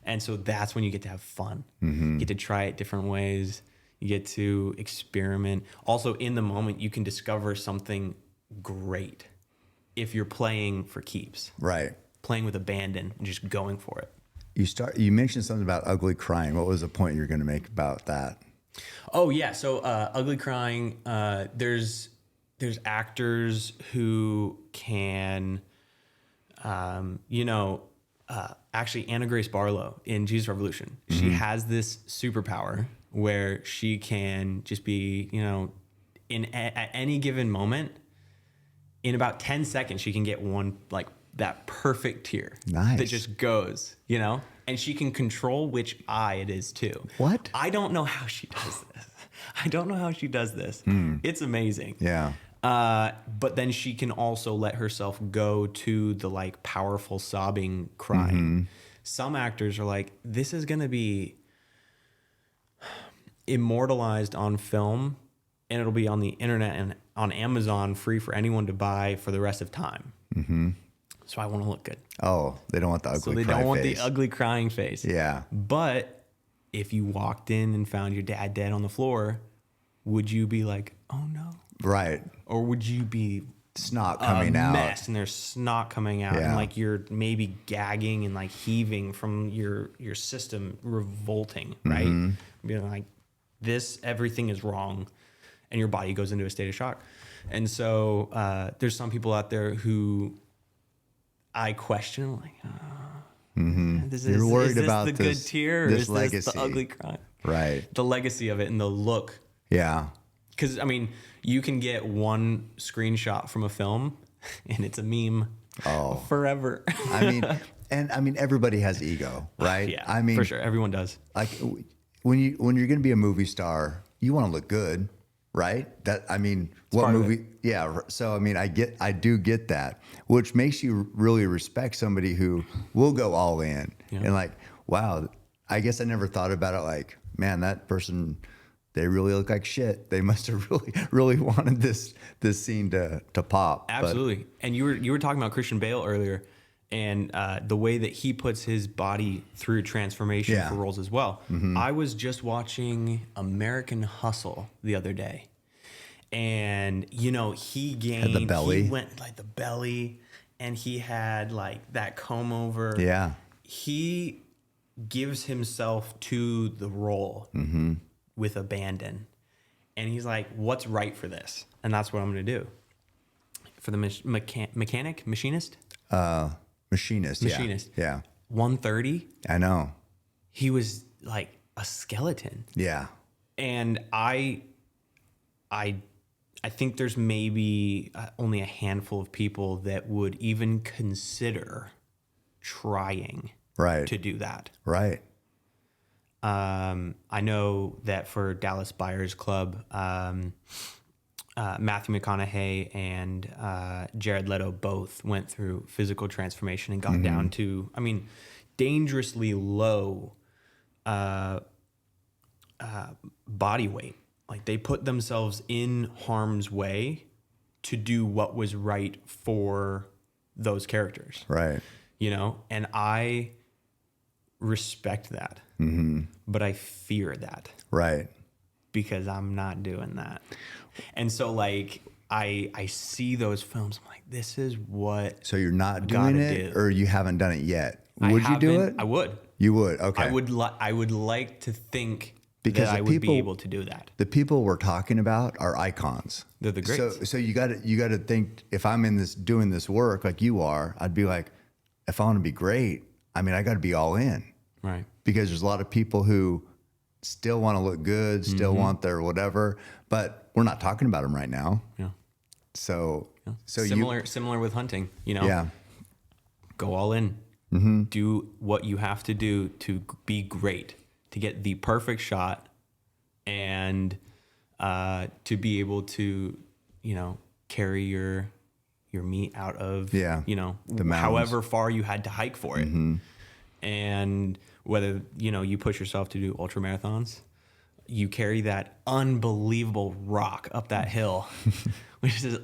And so that's when you get to have fun. You get to try it different ways. You get to experiment. Also, in the moment, you can discover something great if you're playing for keeps. Right. Playing with abandon and just going for it. You mentioned something about ugly crying. What was the point you're going to make about that? Oh yeah. So ugly crying. There's actors who can, actually Anna Grace Barlow in Jesus Revolution. She has this superpower where she can just be, at any given moment, in about 10 seconds, she can get one, like that perfect tear Nice. that just goes, and she can control which eye it is too. What? I don't know how she does this. It's amazing. Yeah. But then she can also let herself go to the like powerful sobbing crying. Some actors are like, this is going to be immortalized on film and it'll be on the internet and on Amazon free for anyone to buy for the rest of time. So I want to look good. Oh, they don't want the ugly So they cry don't want face. the ugly crying face. Yeah. But if you walked in and found your dad dead on the floor, would you be like, oh no? Right. Or would you be Snot coming a out. mess and there's snot coming out Yeah. and like you're maybe gagging and like heaving from your system revolting, right? Being like, this, everything is wrong, and your body goes into a state of shock. And so there's some people out there who I question, like, You're worried is this about the this- good tear or this is legacy. this the ugly cry? Right. The legacy of it and the look. Yeah. Because, I mean, you can get one screenshot from a film and it's a meme forever. I mean, everybody has ego, right? Yeah, I mean, for sure. Everyone does. like when you're going to be a movie star, you want to look good, right? What part of movie? Yeah. So, I mean, I do get that, which makes you really respect somebody who will go all in and like, wow, I guess I never thought about it. Like, man, that person, they really look like shit. They must have really, really wanted this scene to pop. Absolutely. And you were talking about Christian Bale earlier and the way that he puts his body through transformation Yeah. for roles as well. I was just watching American Hustle the other day. And, he gained... Had the belly. He went like the belly and he had like that comb over. Yeah. He gives himself to the role with abandon. And he's like, what's right for this? And that's what I'm going to do. For the machinist? Machinist. Yeah. 130, I know. he was like a skeleton. Yeah. And I think there's maybe only a handful of people that would even consider trying Right. to do that. Right. I know that for Dallas Buyers Club, Matthew McConaughey and Jared Leto both went through physical transformation and got down to, dangerously low body weight. Like they put themselves in harm's way to do what was right for those characters. Right. And I respect that, but I fear that Right. because I'm not doing that. And so like, I see those films. I'm like, this is what So you're not gotta doing it, do. or you haven't done it yet? I Would you do haven't- it? I would. You would. Okay. I would like to think Because that the I would people- be able to do that. The people we're talking about are icons. They're the greats. So you got to think, if I'm in this doing this work like you are, I'd be like, if I want to be great, I got to be all in, Right. because there's a lot of people who still want to look good, still want their whatever, but we're not talking about them right now. Yeah. So Similar with hunting, yeah, go all in, do what you have to do to be great, to get the perfect shot and to be able to, carry your meat out of, the mountains. however far you had to hike for it. And whether, you push yourself to do ultra marathons, you carry that unbelievable rock up that hill, which is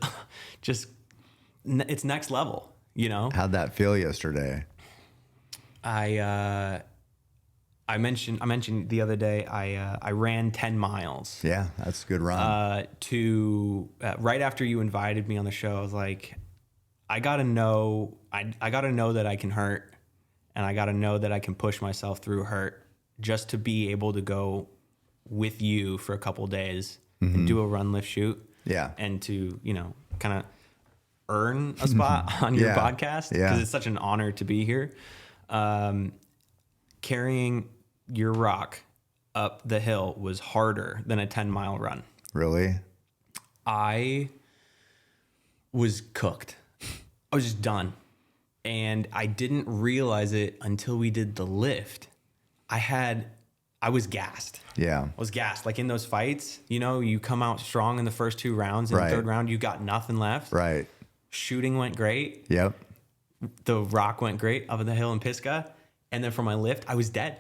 just, it's next level, How'd that feel yesterday? I mentioned the other day I ran 10 miles. Yeah, that's a good run. Right after you invited me on the show, I was like, I gotta know that I can hurt, and I gotta know that I can push myself through hurt just to be able to go with you for a couple days and do a run, lift, shoot. Yeah. And to, kind of earn a spot on your podcast, because it's such an honor to be here. Carrying your rock up the hill was harder than a 10-mile run. Really? I was cooked. I was just done. And I didn't realize it until we did the lift. I was gassed. Yeah. I was gassed. Like in those fights, you come out strong in the first 2 rounds. In the third round, you got nothing left. Right. Shooting went great. Yep. The rock went great up in the hill in Pisgah. And then for my lift, I was dead.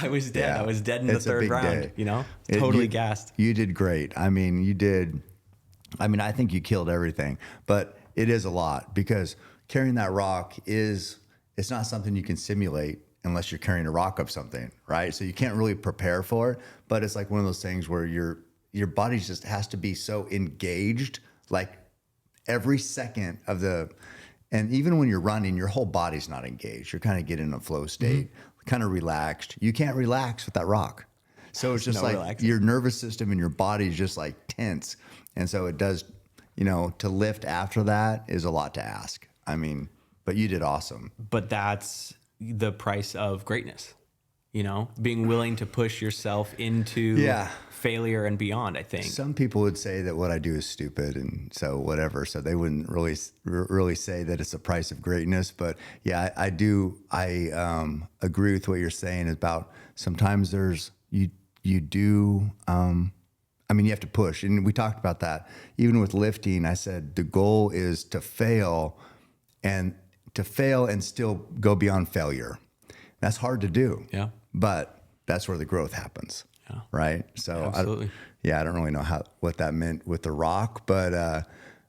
I was dead. Yeah. I was dead in the third round, totally gassed. You did great. I mean, I think you killed everything, but it is a lot, because carrying that rock it's not something you can simulate unless you're carrying a rock up something, right? So you can't really prepare for it, but it's like one of those things where your body just has to be so engaged, like every second and even when you're running, your whole body's not engaged. You're kind of getting in a flow state, kind of relaxed. You can't relax with that rock. So it's just your nervous system and your body is just like tense. And so it does, to lift after that is a lot to ask. I mean, but you did awesome. But that's the price of greatness, being willing to push yourself into failure and beyond, I think. Some people would say that what I do is stupid, and so whatever. So they wouldn't really say that it's the price of greatness. But yeah, I do. I agree with what you're saying about sometimes you do. You have to push, and we talked about that. Even with lifting, I said the goal is to fail and still go beyond failure. That's hard to do. Yeah. But that's where the growth happens. Yeah. Right. So absolutely. I don't really know what that meant with the rock, but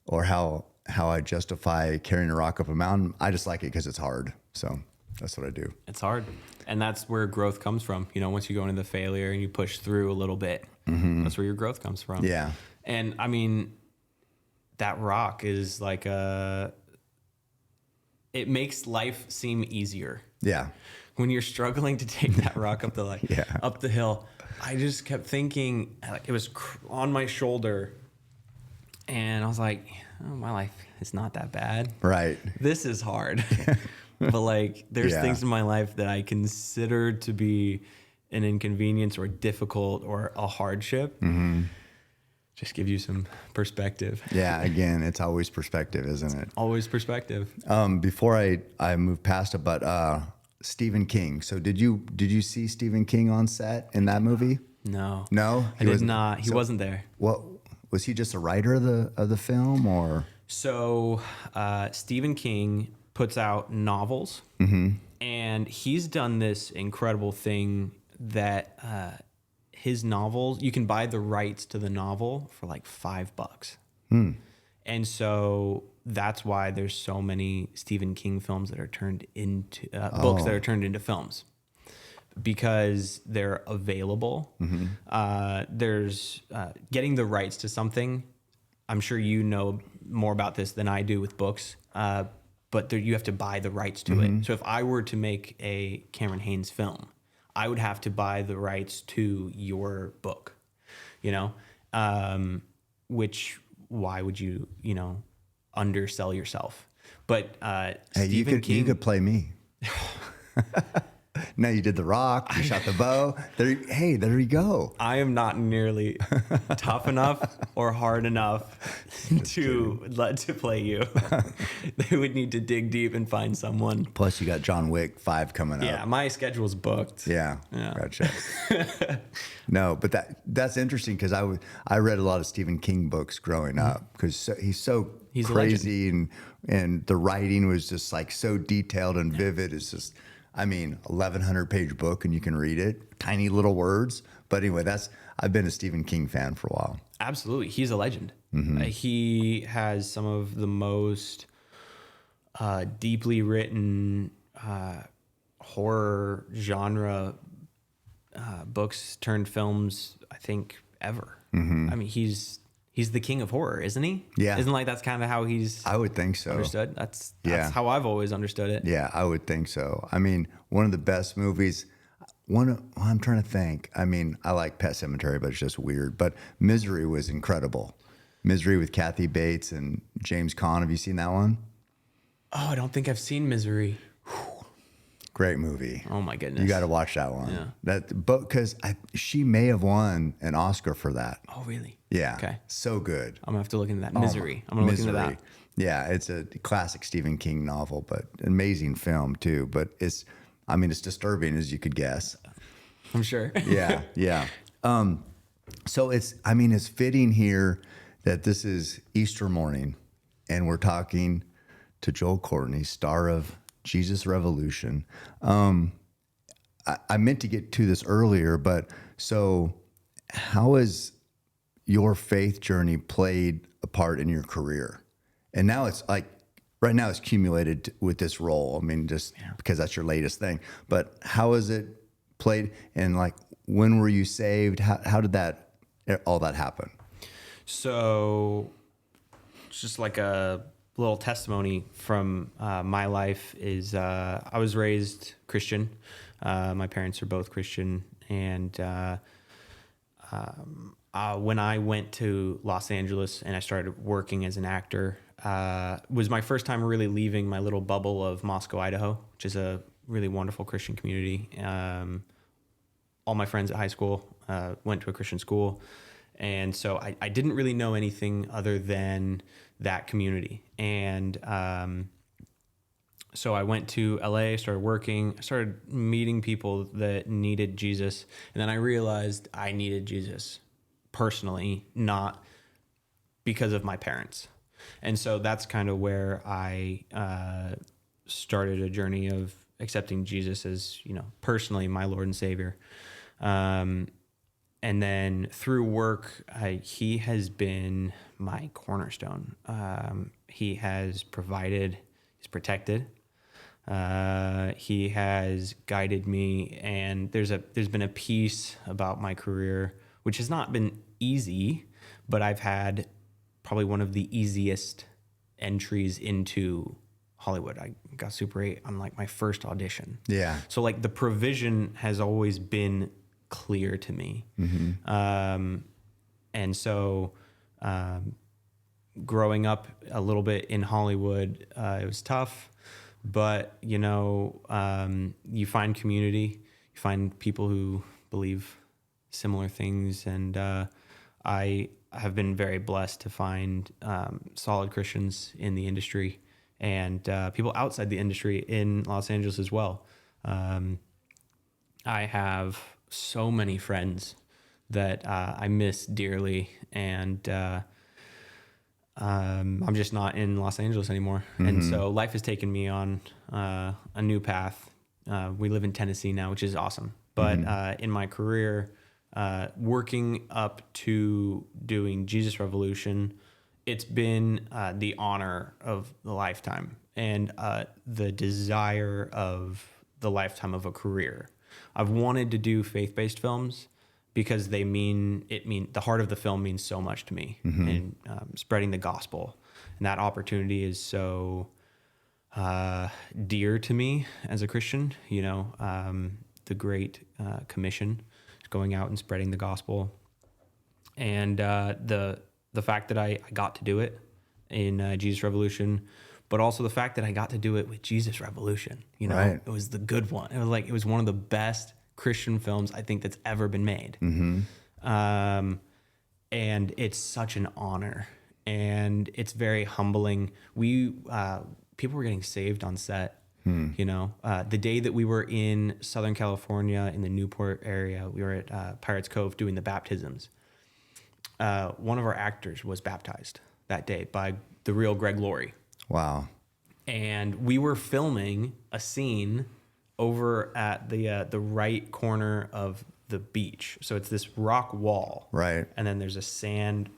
or how I justify carrying a rock up a mountain. I just like it because it's hard. So that's what I do. It's hard. And that's where growth comes from. Once you go into the failure and you push through a little bit, that's where your growth comes from. Yeah. And that rock is like it makes life seem easier. Yeah. When you're struggling to take that rock up the hill, I just kept thinking, it was on my shoulder, and I was like, oh, my life is not that bad. Right. This is hard. But there's things in my life that I consider to be an inconvenience or difficult or a hardship. Mm-hmm. Just give you some perspective. Yeah, again, it's always perspective, isn't it? Always perspective. Before I move past it, but Stephen King. So did you see Stephen King on set in that movie? No. No? I did not. He wasn't there. What was he, just a writer of the film, or? So Stephen King puts out novels, and he's done this incredible thing that his novels, you can buy the rights to the novel for like $5. And so that's why there's so many Stephen King films that are turned into books that are turned into films, because they're available. There's getting the rights to something. I'm sure you know more about this than I do with books, but you have to buy the rights to it. So if I were to make a Cameron Haynes film, I would have to buy the rights to your book, which, why would you, undersell yourself? But Stephen King, you could play me. No, you did the rock. You shot the bow. There you go. I am not nearly tough enough or hard enough to play you. They would need to dig deep and find someone. Plus, you got John Wick 5 coming up. Yeah, my schedule's booked. Yeah. Gotcha. No, but that's interesting, because I read a lot of Stephen King books growing up, because he's crazy, and the writing was just like so detailed and vivid. It's just, 1,100 page book, and you can read it, tiny little words. But anyway, I've been a Stephen King fan for a while. Absolutely. He's a legend. He has some of the most deeply written horror genre books turned films, I think, ever. He's the king of horror, isn't he? Yeah. Isn't that's kind of how he's I would think so. Understood? That's how I've always understood it. Yeah, I would think so. One of the best movies, I'm trying to think. I mean, I like Pet Sematary, but it's just weird. But Misery was incredible. Misery with Kathy Bates and James Caan. Have you seen that one? Oh, I don't think I've seen Misery. Great movie. Oh my goodness. You got to watch that one. Yeah. But because she may have won an Oscar for that. Oh, really? Yeah. Okay. So good. I'm gonna have to look into that. Misery. I'm gonna look into that. Yeah, it's a classic Stephen King novel, but an amazing film too. But it's disturbing as you could guess. I'm sure. Yeah, yeah. So it's fitting here that this is Easter morning, and we're talking to Joel Courtney, star of Jesus Revolution. I meant to get to this earlier, but so how has your faith journey played a part in your career? And now it's like, right now it's accumulated with this role. I mean, just because that's your latest thing. But how has it played? And like, when were you saved? How did all that happen? So, just like a little testimony from my life is I was raised Christian. My parents are both Christian, and when I went to Los Angeles and I started working as an actor, was my first time really leaving my little bubble of Moscow, Idaho, which is a really wonderful Christian community. All my friends at high school went to a Christian school, and so I didn't really know anything other than that community. And so I went to LA, started working, started meeting people that needed Jesus, and then I realized I needed Jesus personally, not because of my parents. And so that's kind of where I started a journey of accepting Jesus as, personally my Lord and Savior. And then through work, he has been my cornerstone. He has provided, he's protected. He has guided me, and there's been a piece about my career which has not been easy, but I've had probably one of the easiest entries into Hollywood. I got Super 8 on like my first audition. Yeah. So like the provision has always been clear to me. Mm-hmm. And so growing up a little bit in Hollywood, it was tough, but you find community, you find people who believe similar things. And I have been very blessed to find solid Christians in the industry and people outside the industry in Los Angeles as well. I have so many friends that I miss dearly, and I'm just not in Los Angeles anymore. Mm-hmm. And so life has taken me on a new path. We live in Tennessee now, which is awesome. But in my career, working up to doing Jesus Revolution, it's been the honor of the lifetime and the desire of the lifetime of a career. I've wanted to do faith-based films because the heart of the film means so much to me, and spreading the gospel. And that opportunity is so dear to me as a Christian, the Great Commission, going out and spreading the gospel. And the fact that I got to do it in Jesus Revolution, but also the fact that I got to do it with Jesus Revolution. Right. It was the good one. It was one of the best Christian films I think that's ever been made. Mm-hmm. And it's such an honor, and it's very humbling. People were getting saved on set. The day that we were in Southern California in the Newport area, we were at Pirates Cove doing the baptisms. One of our actors was baptized that day by the real Greg Laurie. Wow. And we were filming a scene over at the right corner of the beach. So it's this rock wall. Right. And then there's a sand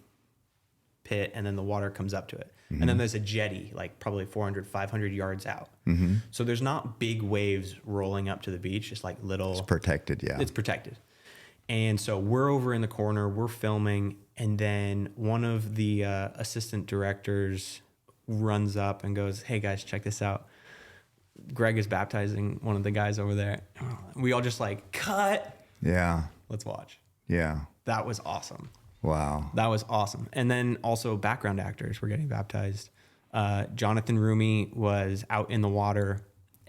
pit, and then the water comes up to it. Mm-hmm. And then there's a jetty, like probably 400, 500 yards out. Mm-hmm. So there's not big waves rolling up to the beach, just like little... It's protected, yeah. It's protected. And so we're over in the corner, we're filming, and then one of the assistant directors runs up and goes, "Hey guys, check this out. Greg is baptizing one of the guys over there. We all just like, cut. Yeah. Let's watch. Yeah. That was awesome. Wow. That was awesome. And then also background actors were getting baptized. Jonathan Rumi was out in the water,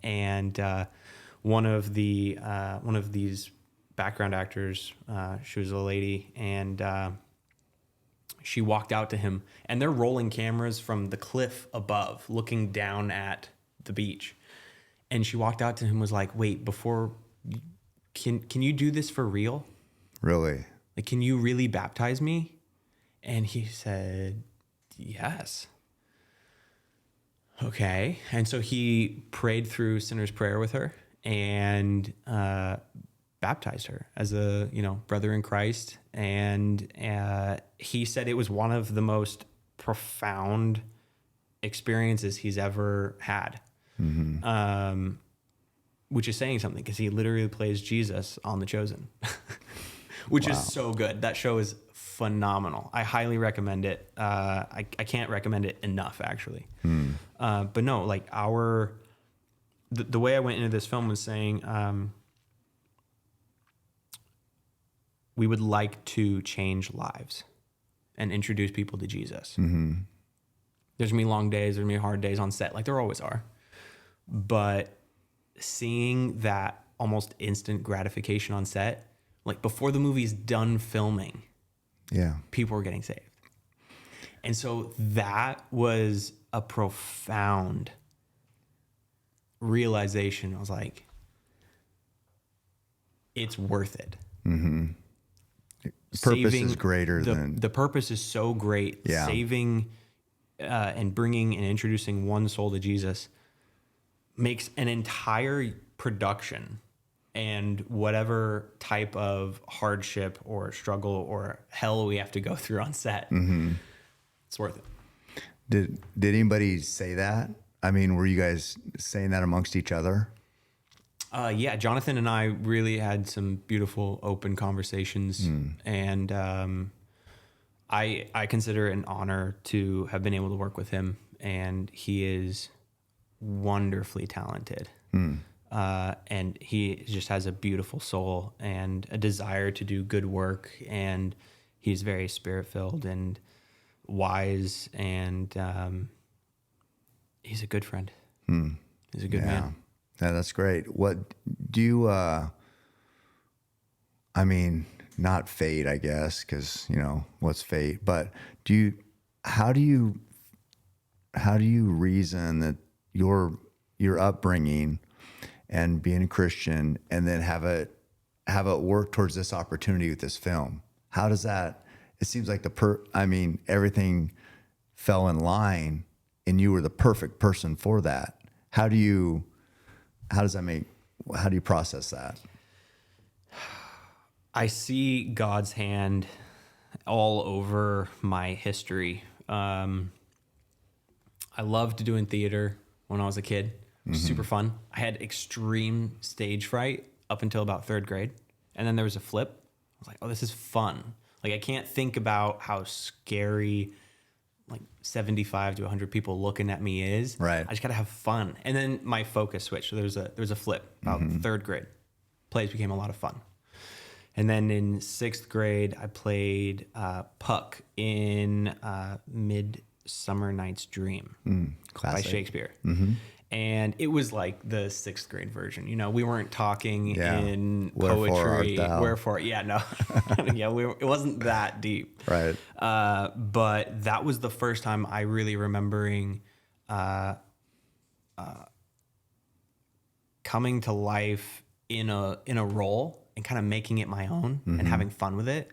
and one of these background actors, she was a lady, and she walked out to him, and they're rolling cameras from the cliff above, looking down at the beach. And she walked out to him, was like, "Wait, can you do this for real? Really? Like, can you really baptize me?" And he said, "Yes." Okay. And so he prayed through Sinner's Prayer with her and baptized her as a, brother in Christ. And he said it was one of the most profound experiences he's ever had. Mm-hmm. Which is saying something, because he literally plays Jesus on The Chosen, which is so good. That show is phenomenal. I highly recommend it. I can't recommend it enough, actually. But no, like the way I went into this film was saying, we would like to change lives and introduce people to Jesus. Mm-hmm. There's gonna be long days, there's gonna be hard days on set, like there always are. But seeing that almost instant gratification on set, like before the movie's done filming, people were getting saved. And so that was a profound realization. I was like, it's worth it. Mm-hmm. Purpose is greater than... The purpose is so great. Yeah. Saving and bringing and introducing one soul to Jesus makes an entire production and whatever type of hardship or struggle or hell we have to go through on set, it's worth it. Did anybody say that? I mean, were you guys saying that amongst each other? Yeah, Jonathan and I really had some beautiful open conversations, and I consider it an honor to have been able to work with him, and he is wonderfully talented. And he just has a beautiful soul and a desire to do good work, and he's very spirit-filled and wise, and he's a good friend. He's a good man. Yeah, that's great. What do you, I mean, not fate, I guess, because, what's fate, but how do you reason that your upbringing and being a Christian and then have it work towards this opportunity with this film? How does that, it seems like everything fell in line and you were the perfect person for that. How do you process that? I see God's hand all over my history. I loved doing theater when I was a kid. It was super fun. I had extreme stage fright up until about third grade. And then there was a flip. I was like, oh, this is fun. Like, I can't think about how scary like 75 to 100 people looking at me is. Right. I just got to have fun. And then my focus switched. So there was a flip about third grade. Plays became a lot of fun. And then in sixth grade, I played Puck in Midsummer Night's Dream by Shakespeare. And it was like the sixth grade version. We weren't talking in poetry. Wherefore, yeah, no. It wasn't that deep. Right. But that was the first time I really remembering coming to life in a role and kind of making it my own and having fun with it.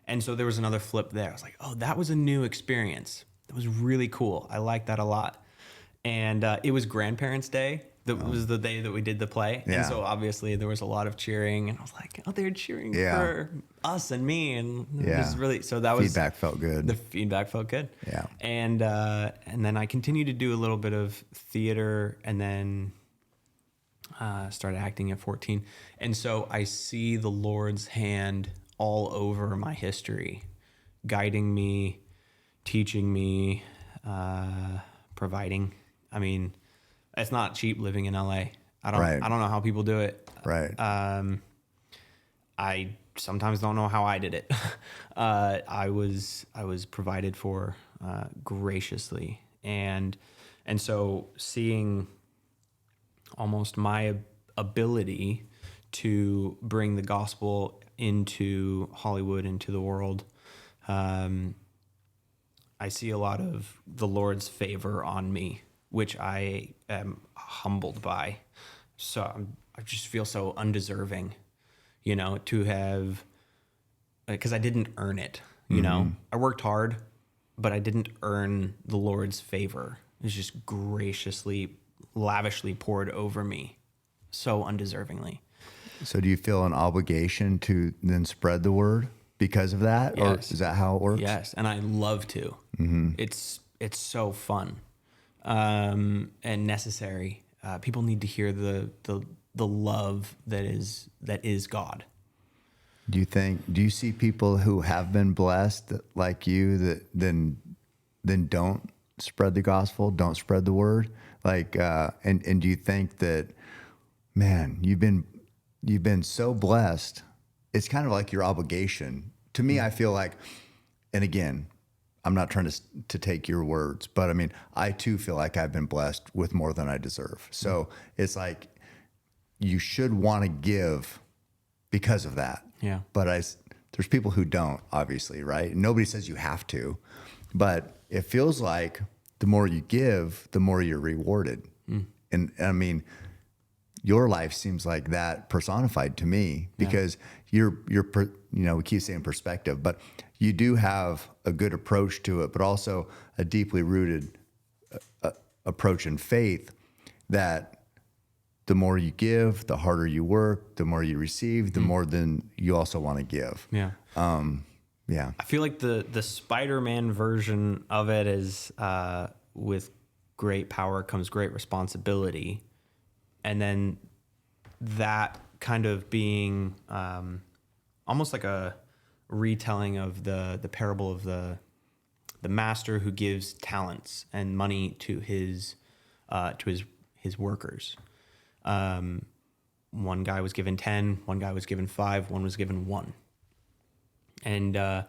And so there was another flip there. I was like, oh, that was a new experience. That was really cool. I liked that a lot. And it was Grandparents' Day. That was the day that we did the play. Yeah. And so obviously there was a lot of cheering. And I was like, oh, they're cheering for us and me. And it was really, so that was... Feedback felt good. The feedback felt good. Yeah. And then I continued to do a little bit of theater, and then started acting at 14. And so I see the Lord's hand all over my history, guiding me, teaching me, providing. I mean, It's not cheap living in LA. I don't know how people do it. Right. I sometimes don't know how I did it. I was provided for graciously, and so seeing almost my ability to bring the gospel into Hollywood, into the world, I see a lot of the Lord's favor on me, which I am humbled by. So I just feel so undeserving, to have, because I didn't earn it, I worked hard, but I didn't earn the Lord's favor. It was just graciously, lavishly poured over me so undeservingly. So do you feel an obligation to then spread the word because of that? Yes. Or is that how it works? Yes, and I love to. It's so fun and necessary. People need to hear the love that is God. Do you see people who have been blessed like you that then don't spread the gospel, don't spread the word? Like, and do you think that, man, you've been so blessed, it's kind of like your obligation. To me, I feel like, and again, I'm not trying to take your words, but I mean, I too feel like I've been blessed with more than I deserve. So it's like, you should want to give because of that. Yeah. But there's people who don't, obviously, right? Nobody says you have to, but it feels like the more you give, the more you're rewarded. And I mean, your life seems like that personified to me, because we keep saying perspective, but you do have a good approach to it, but also a deeply rooted approach in faith that the more you give, the harder you work, the more you receive, the more than you also want to give. Yeah. Yeah. I feel like the Spider-Man version of it is with great power comes great responsibility. And then that kind of being almost like a retelling of the parable of the master who gives talents and money to his workers. One guy was given 10, one guy was given 5, one was given 1. And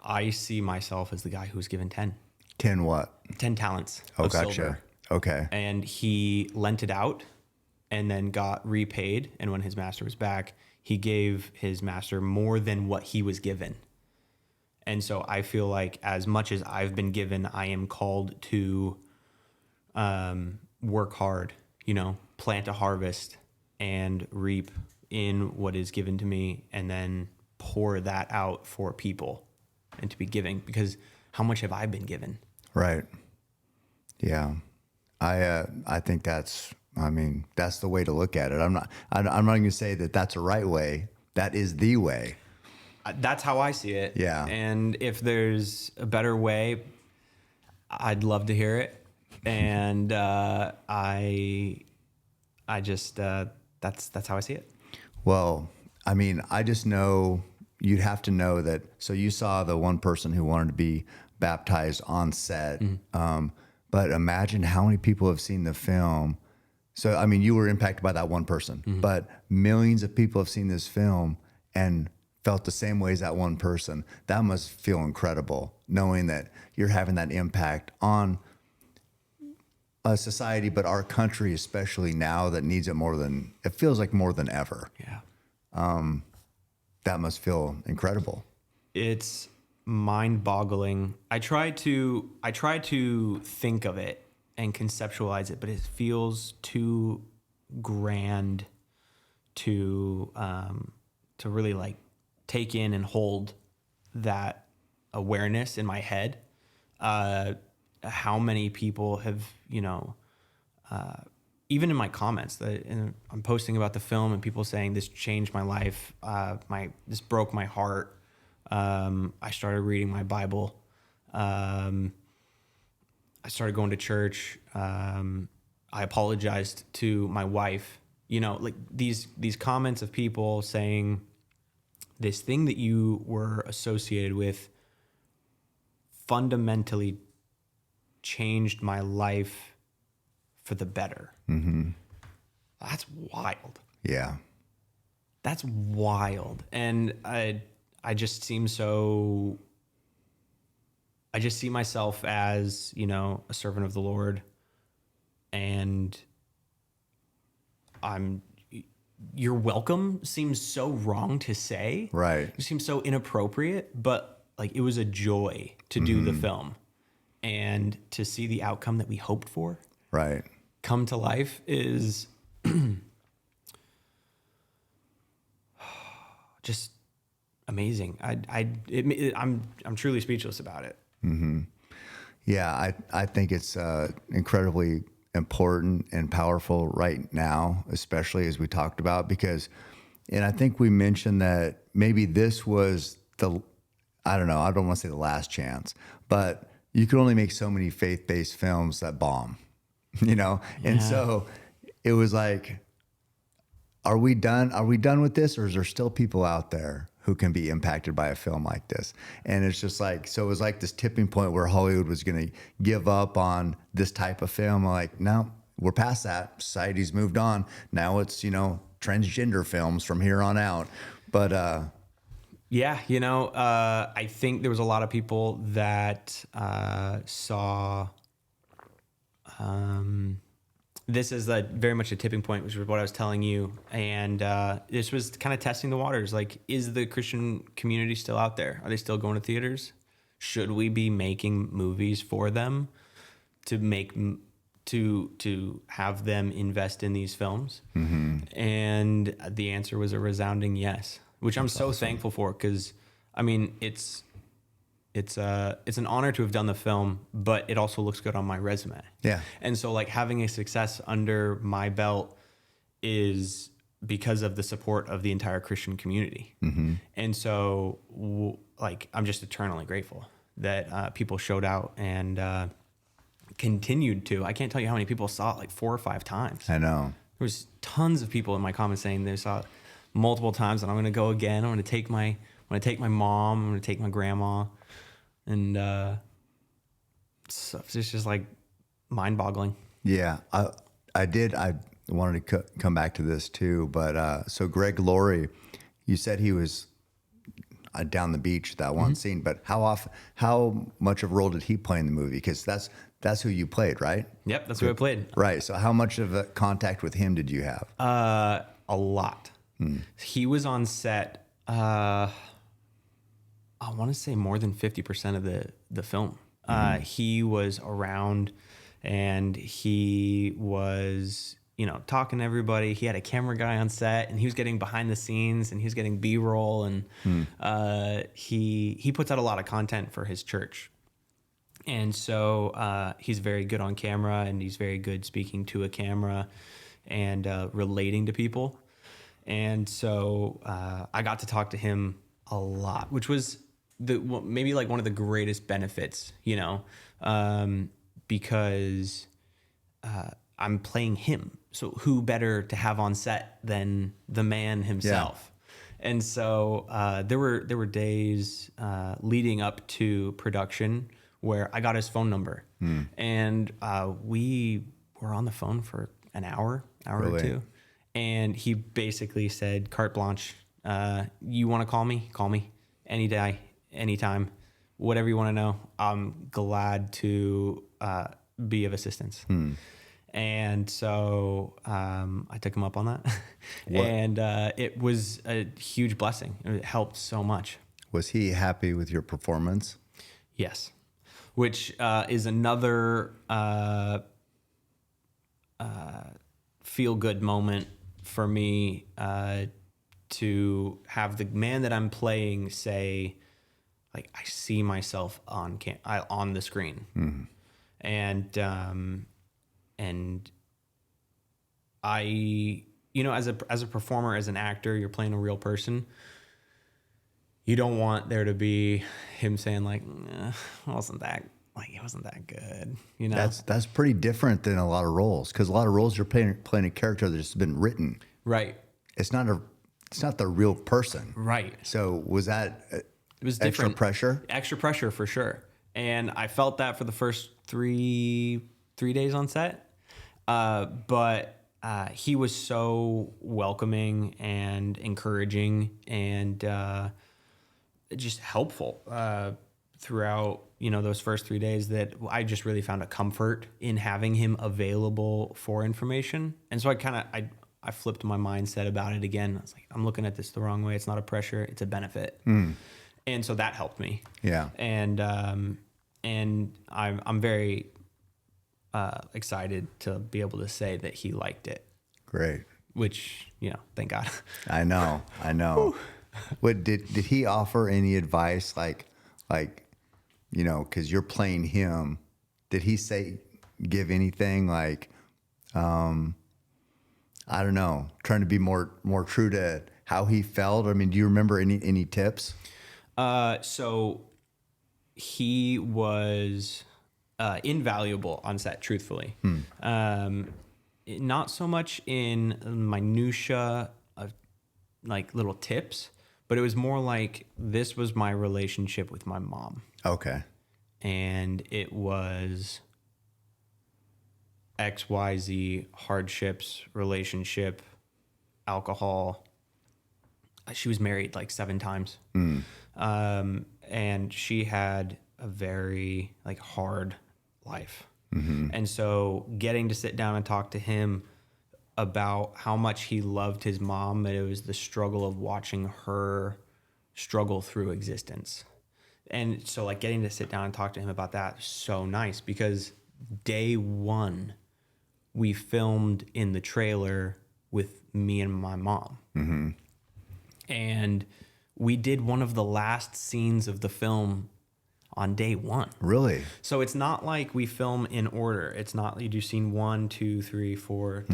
I see myself as the guy who was given 10. 10 what? 10 talents of silver. Gotcha. Okay. And he lent it out and then got repaid. And when his master was back, he gave his master more than what he was given. And so I feel like as much as I've been given, I am called to work hard, plant a harvest and reap in what is given to me, and then pour that out for people and to be giving, because how much have I been given? Right. Yeah. I think that's the way to look at it. I'm not going to say that that's a right way. That is the way. That's how I see it. Yeah. And if there's a better way, I'd love to hear it. And I just that's how I see it. Well, I mean, I just know you'd have to know that. So you saw the one person who wanted to be baptized on set. But imagine how many people have seen the film. So, I mean, you were impacted by that one person, but millions of people have seen this film and felt the same way as that one person. That must feel incredible, knowing that you're having that impact on a society, but our country, especially now, that needs it it feels like more than ever. Yeah. That must feel incredible. It's mind-boggling. I try to think of it and conceptualize it, but it feels too grand to really like take in and hold that awareness in my head. How many people have, even in my comments, I'm posting about the film and people saying this changed my life. This broke my heart. I started reading my Bible. I started going to church. I apologized to my wife. Like these comments of people saying this thing that you were associated with fundamentally changed my life for the better. That's wild. Yeah. That's wild. And I just seem so, I just see myself as, you know, a servant of the Lord, and you're welcome seems so wrong to say. Right. It seems so inappropriate, but like it was a joy to do the film and to see the outcome that we hoped for Right. come to life is just amazing. I'm truly speechless about it. Yeah, I think it's incredibly important and powerful right now, especially as we talked about, because, and I think we mentioned that maybe this was I don't know, I don't want to say the last chance, but you can only make so many faith-based films that bomb, you know? And so it was like, are we done? Are we done with this? Or is there still people out there who can be impacted by a film like this? And it's just like, so it was like this tipping point where Hollywood was going to give up on this type of film. Like, no, we're past that. Society's moved on. Now it's, you know, transgender films from here on out. But, yeah, you know, I think there was a lot of people that saw this is very much a tipping point, which was what I was telling you. And this was kind of testing the waters. Like, is the Christian community still out there? Are they still going to theaters? Should we be making movies for them to have them invest in these films? And the answer was a resounding yes, which I'm so thankful for, because I mean, it's an honor to have done the film, but it also looks good on my resume. Yeah. And so like having a success under my belt is because of the support of the entire Christian community. And so like, I'm just eternally grateful that people showed out and continued to. I can't tell you how many people saw it like 4 or 5 times. I know. There was tons of people in my comments saying they saw it multiple times, and I'm going to go again. I'm going to take my mom. I'm going to take my grandma. And it's just like mind-boggling. Yeah, I wanted to come back to this too, but so Greg Laurie, you said he was down the beach that one scene, but how much of a role did he play in the movie? Because that's who you played, right? Yep, that's who I played. Right. So how much of a contact with him did you have? A lot. He was on set. I want to say more than 50% of the film. He was around, and he was, you know, talking to everybody. He had a camera guy on set, and he was getting behind the scenes, and he was getting B-roll, and he puts out a lot of content for his church. And so he's very good on camera, and he's very good speaking to a camera and relating to people. And so I got to talk to him a lot, which was maybe like one of the greatest benefits, you know, because I'm playing him. So who better to have on set than the man himself? Yeah. And so there were days leading up to production where I got his phone number, and we were on the phone for an hour really? Or two, and he basically said, "Carte blanche. You want to call me? Call me any day." Anytime, whatever you want to know, I'm glad to be of assistance. And so I took him up on that. And it was a huge blessing. It helped so much. Was he happy with your performance? Yes, which is another feel-good moment for me, to have the man that I'm playing say, like, I see myself on the screen. And I, you know, as a performer, as an actor, you're playing a real person. You don't want there to be him saying like, it wasn't that good. You know, that's pretty different than a lot of roles, because a lot of roles you're playing a character that's been written. Right. It's not the real person. Right. So was that? It was extra different. pressure. Extra pressure for sure. And I felt that for the first three days on set. But he was so welcoming and encouraging and just helpful throughout, those first 3 days, that I just really found a comfort in having him available for information. And so I flipped my mindset about it again. I was like, I'm looking at this the wrong way. It's not a pressure, it's a benefit. And so that helped me. Yeah. And I'm very excited to be able to say that he liked it. Great. Which, thank God. I know. What did he offer any advice, like, because you're playing him? Did he give anything like, I don't know, trying to be more true to how he felt? I mean, do you remember any tips? So he was invaluable on set, truthfully. Not so much in minutia of like little tips, but it was more like, this was my relationship with my mom. Okay. And it was XYZ hardships, relationship, alcohol. She was married like 7 times. And she had a very hard life. And so getting to sit down and talk to him about how much he loved his mom, and it was the struggle of watching her struggle through existence. And so getting to sit down and talk to him about that was so nice, because day 1 we filmed in the trailer with me and my mom. And we did one of the last scenes of the film on day 1. Really? So it's not like we film in order. It's not you do scene 1, 2, 3, 4,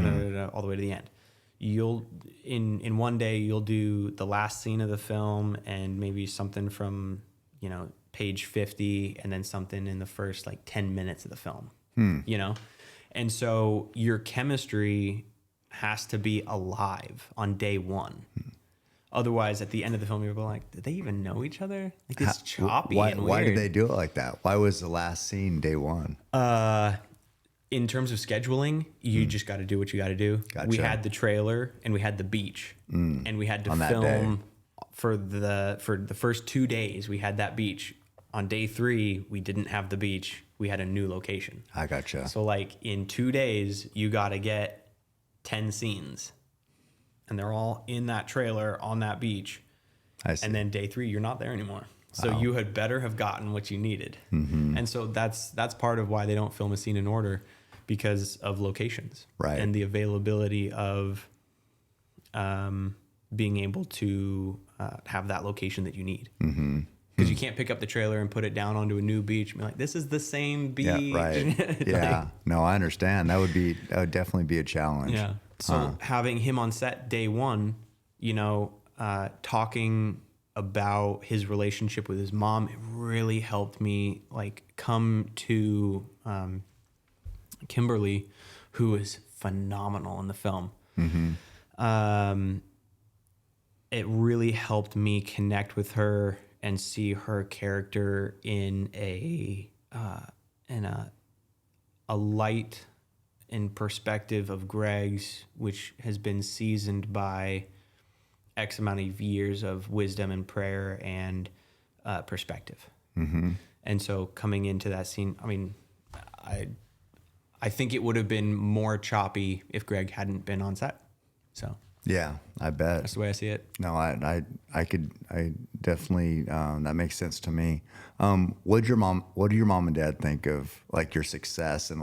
all the way to the end. You'll in one day you'll do the last scene of the film and maybe something from page 50, and then something in the first 10 minutes of the film. And so your chemistry has to be alive on day 1. Otherwise, at the end of the film, you're like, did they even know each other? It's choppy and weird. Why did they do it like that? Why was the last scene day 1? In terms of scheduling, you just got to do what you got to do. Gotcha. We had the trailer and we had the beach, and we had to film for the first 2 days. We had that beach. On day 3, we didn't have the beach. We had a new location. I gotcha. So in 2 days, you got to get 10 scenes. And they're all in that trailer on that beach. I see. And then day 3, you're not there anymore. So you had better have gotten what you needed. And so that's part of why they don't film a scene in order, because of locations. Right. And the availability of being able to have that location that you need. Because you can't pick up the trailer and put it down onto a new beach and be like, this is the same beach. Yeah, right. Yeah. No, I understand. That would definitely be a challenge. Yeah. So having him on set day 1, talking about his relationship with his mom, it really helped me come to Kimberly, who is phenomenal in the film. It really helped me connect with her and see her character in a light and perspective of Greg's, which has been seasoned by X amount of years of wisdom and prayer and perspective. And so coming into that scene, I mean, I think it would have been more choppy if Greg hadn't been on set. So yeah, I bet that's the way I see it. No, I definitely that makes sense to me. What do your mom and dad think of your success and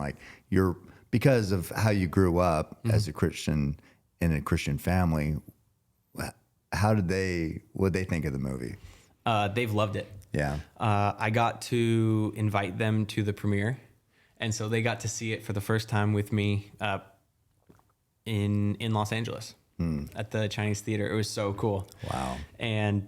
because of how you grew up as a Christian in a Christian family? What they think of the movie? They've loved it. Yeah. I got to invite them to the premiere, and so they got to see it for the first time with me in Los Angeles at the Chinese Theater. It was so cool. Wow. And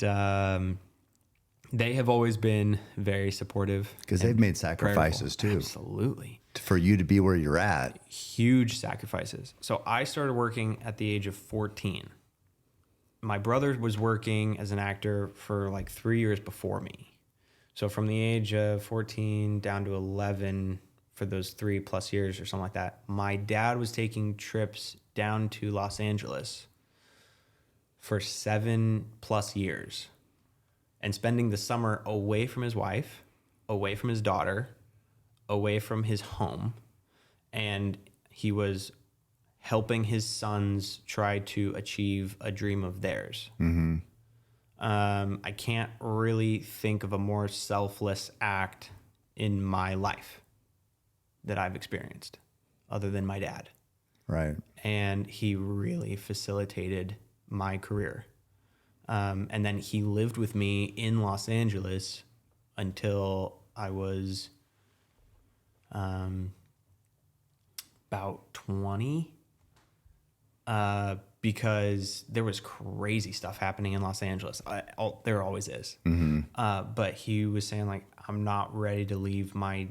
they have always been very supportive. Because they've made sacrifices too. Absolutely. For you to be where you're at. Huge sacrifices. So I started working at the age of 14. My brother was working as an actor for 3 years before me. So from the age of 14 down to 11, for those 3+ years or something like that, my dad was taking trips down to Los Angeles for 7+ years and spending the summer away from his wife, away from his daughter, away from his home. And he was helping his sons try to achieve a dream of theirs. Mm-hmm. I can't really think of a more selfless act in my life that I've experienced other than my dad. Right. And he really facilitated my career. And then he lived with me in Los Angeles until I was about 20, because there was crazy stuff happening in Los Angeles. There always is. Mm-hmm. But he was saying, like, I'm not ready to leave my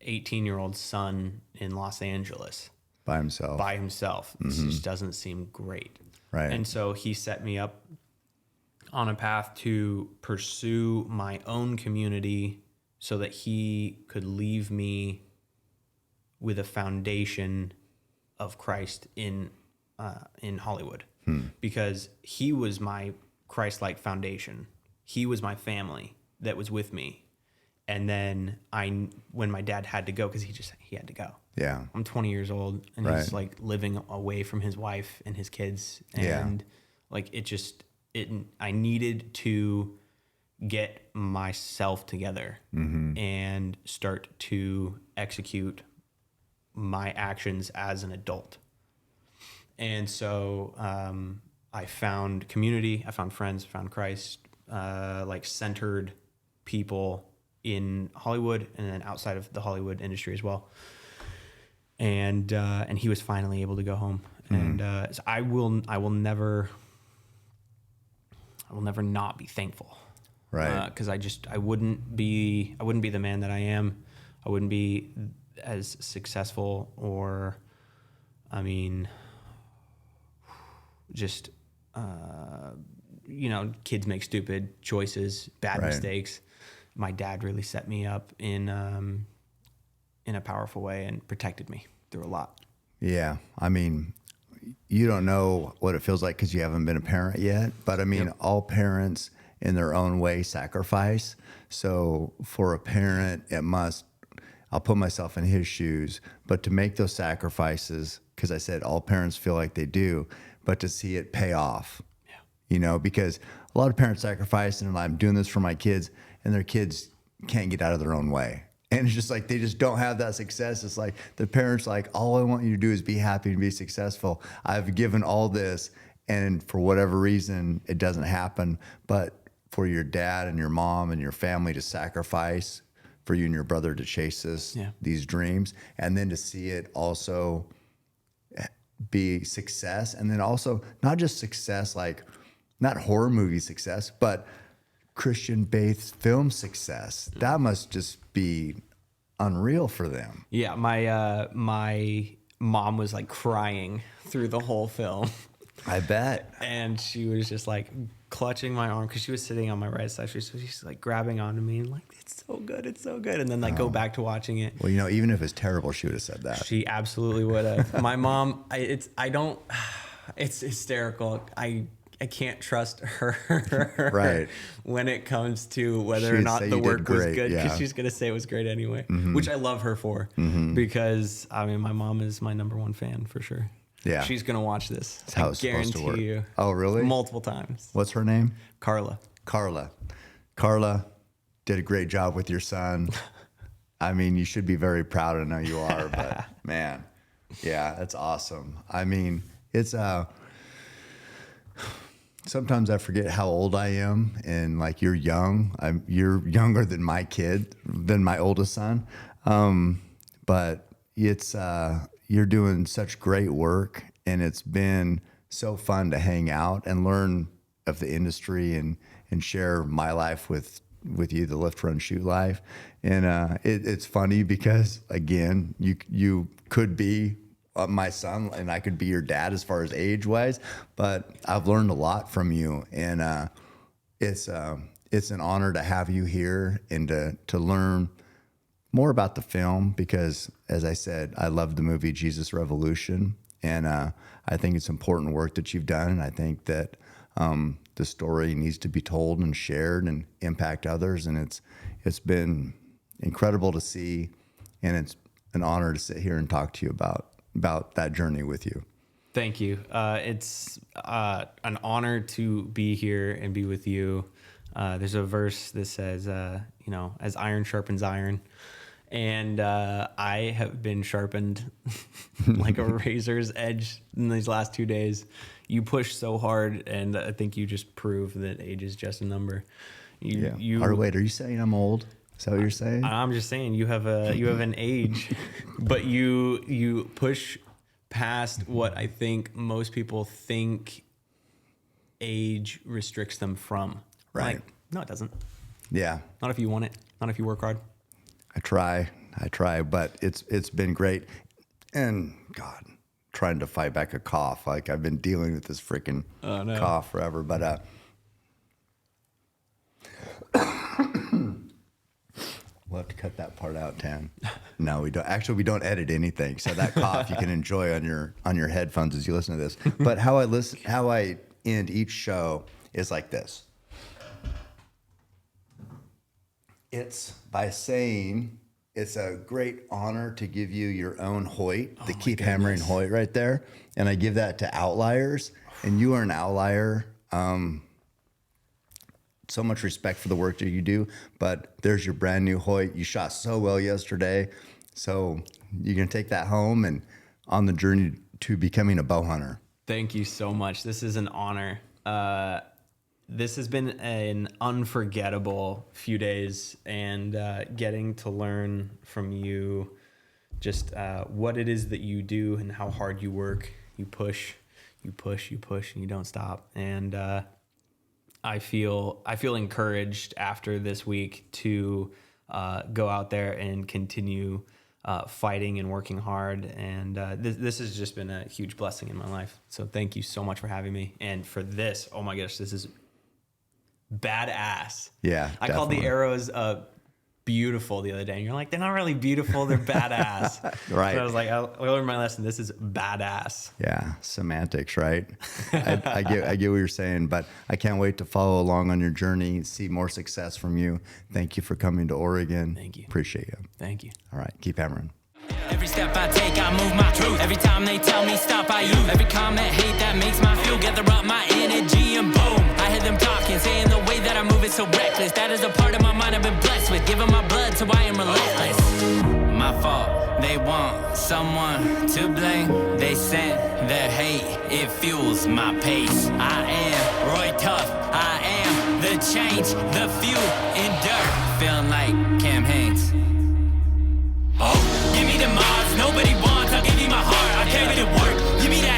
18-year-old son in Los Angeles By himself. Mm-hmm. This just doesn't seem great. Right. And so he set me up on a path to pursue my own community so that he could leave me with a foundation of Christ in Hollywood. Because he was my Christ-like foundation. He was my family that was with me. And then when my dad had to go, because he had to go. Yeah. I'm 20 years old, and Right. he's like living away from his wife and his kids. And like I needed to get myself together and start to execute my actions as an adult. And so I found community, I found friends, found Christ, like centered people in Hollywood and then outside of the Hollywood industry as well. And he was finally able to go home. And so I will never not be thankful. Right. Because I wouldn't be the man that I am. I wouldn't be as successful, or, I mean, just, kids make stupid choices, bad Right. mistakes. My dad really set me up in a powerful way and protected me through a lot. Yeah. I mean, you don't know what it feels like because you haven't been a parent yet. But I mean, all parents in their own way sacrifice. So for a parent, I'll put myself in his shoes, but to make those sacrifices, because I said all parents feel like they do, but to see it pay off, because a lot of parents sacrifice and I'm doing this for my kids, and their kids can't get out of their own way. And it's just like, they just don't have that success. It's like the parents like, all I want you to do is be happy and be successful. I've given all this, and for whatever reason, it doesn't happen. But for your dad and your mom and your family to sacrifice for you and your brother to chase these dreams, and then to see it also be success. And then also not just success, like not horror movie success, but Christian-based film success. That must just be unreal for them. Yeah, my mom was like crying through the whole film. I bet. And she was just like clutching my arm because she was sitting on my right side. So she's like grabbing onto me and like, it's so good. And then like go back to watching it. Well, even if it's terrible, she would have said that. She absolutely would have. My mom, it's hysterical. I can't trust her Right. when it comes to whether She'd or not say the you did work was great, good, because yeah. she's going to say it was great anyway, which I love her for, because I mean, my mom is my number one fan for sure. Yeah. She's going to watch this. That's how I it's supposed to work. guarantee you. Oh, really? Multiple times. What's her name? Carla. Carla did a great job with your son. I mean, you should be very proud. I know you are, but man, yeah, that's awesome. I mean, it's sometimes I forget how old I am, and like you're young. You're younger than my oldest son. But it's you're doing such great work, and it's been so fun to hang out and learn of the industry and share my life with you, the lift, run, shoot life. And it's funny because again, you could be my son and I could be your dad as far as age wise, but I've learned a lot from you, and it's an honor to have you here and to learn more about the film because, as I said, I love the movie Jesus Revolution, and I think it's important work that you've done, and I think that the story needs to be told and shared and impact others, and it's been incredible to see, and it's an honor to sit here and talk to you about that journey with you. Thank you. It's an honor to be here and be with you. There's a verse that says, as iron sharpens iron. And I have been sharpened like a razor's edge in these last 2 days. You push so hard, and I think you just prove that age is just a number. Wait, are you saying I'm old? Is that what you're saying? I'm just saying you have an age, but you push past what I think most people think age restricts them from. Right. Like, no, it doesn't. Yeah. Not if you want it. Not if you work hard. I try, but it's been great. And God, trying to fight back a cough. Like I've been dealing with this freaking cough forever, but we'll have to cut that part out, Tan. No, we don't. Actually, we don't edit anything. So that cough you can enjoy on your headphones as you listen to this. But how I end each show is like this. It's by saying it's a great honor to give you your own Hoyt, the Keep Hammering Hoyt right there. And I give that to outliers. And you are an outlier. So much respect for the work that you do. But there's your brand new Hoyt. You shot so well yesterday. So you're going to take that home and on the journey to becoming a bow hunter. Thank you so much. This is an honor. This has been an unforgettable few days, and getting to learn from you just what it is that you do and how hard you work. You push, and you don't stop. And I feel encouraged after this week to go out there and continue fighting and working hard. And this has just been a huge blessing in my life. So thank you so much for having me. And for this, oh my gosh, this is badass. Yeah, I called the arrows beautiful the other day, and you're like, they're not really beautiful, they're badass. Right. So I was like, I learned my lesson. This is badass. Yeah, semantics, right? I get what you're saying, but I can't wait to follow along on your journey, see more success from you. Thank you for coming to Oregon. Thank you. Appreciate you. Thank you. All right, keep hammering. Every step I take, I move my truth. Every time they tell me stop, I use. Every comment, hate that makes my fuel. Gather up my energy and boom. I hear them talking, saying the way that I move is so reckless. That is a part of my mind I've been blessed with. Giving my blood, so I am relentless. My fault, they want someone to blame. They sent their hate, it fuels my pace. I am Roy Tough, I am the change, the fuel in dirt. Feeling like Cam Haynes. Oh, give me the Mars, nobody wants. I'll give you my heart, I'll carry the work. Give me that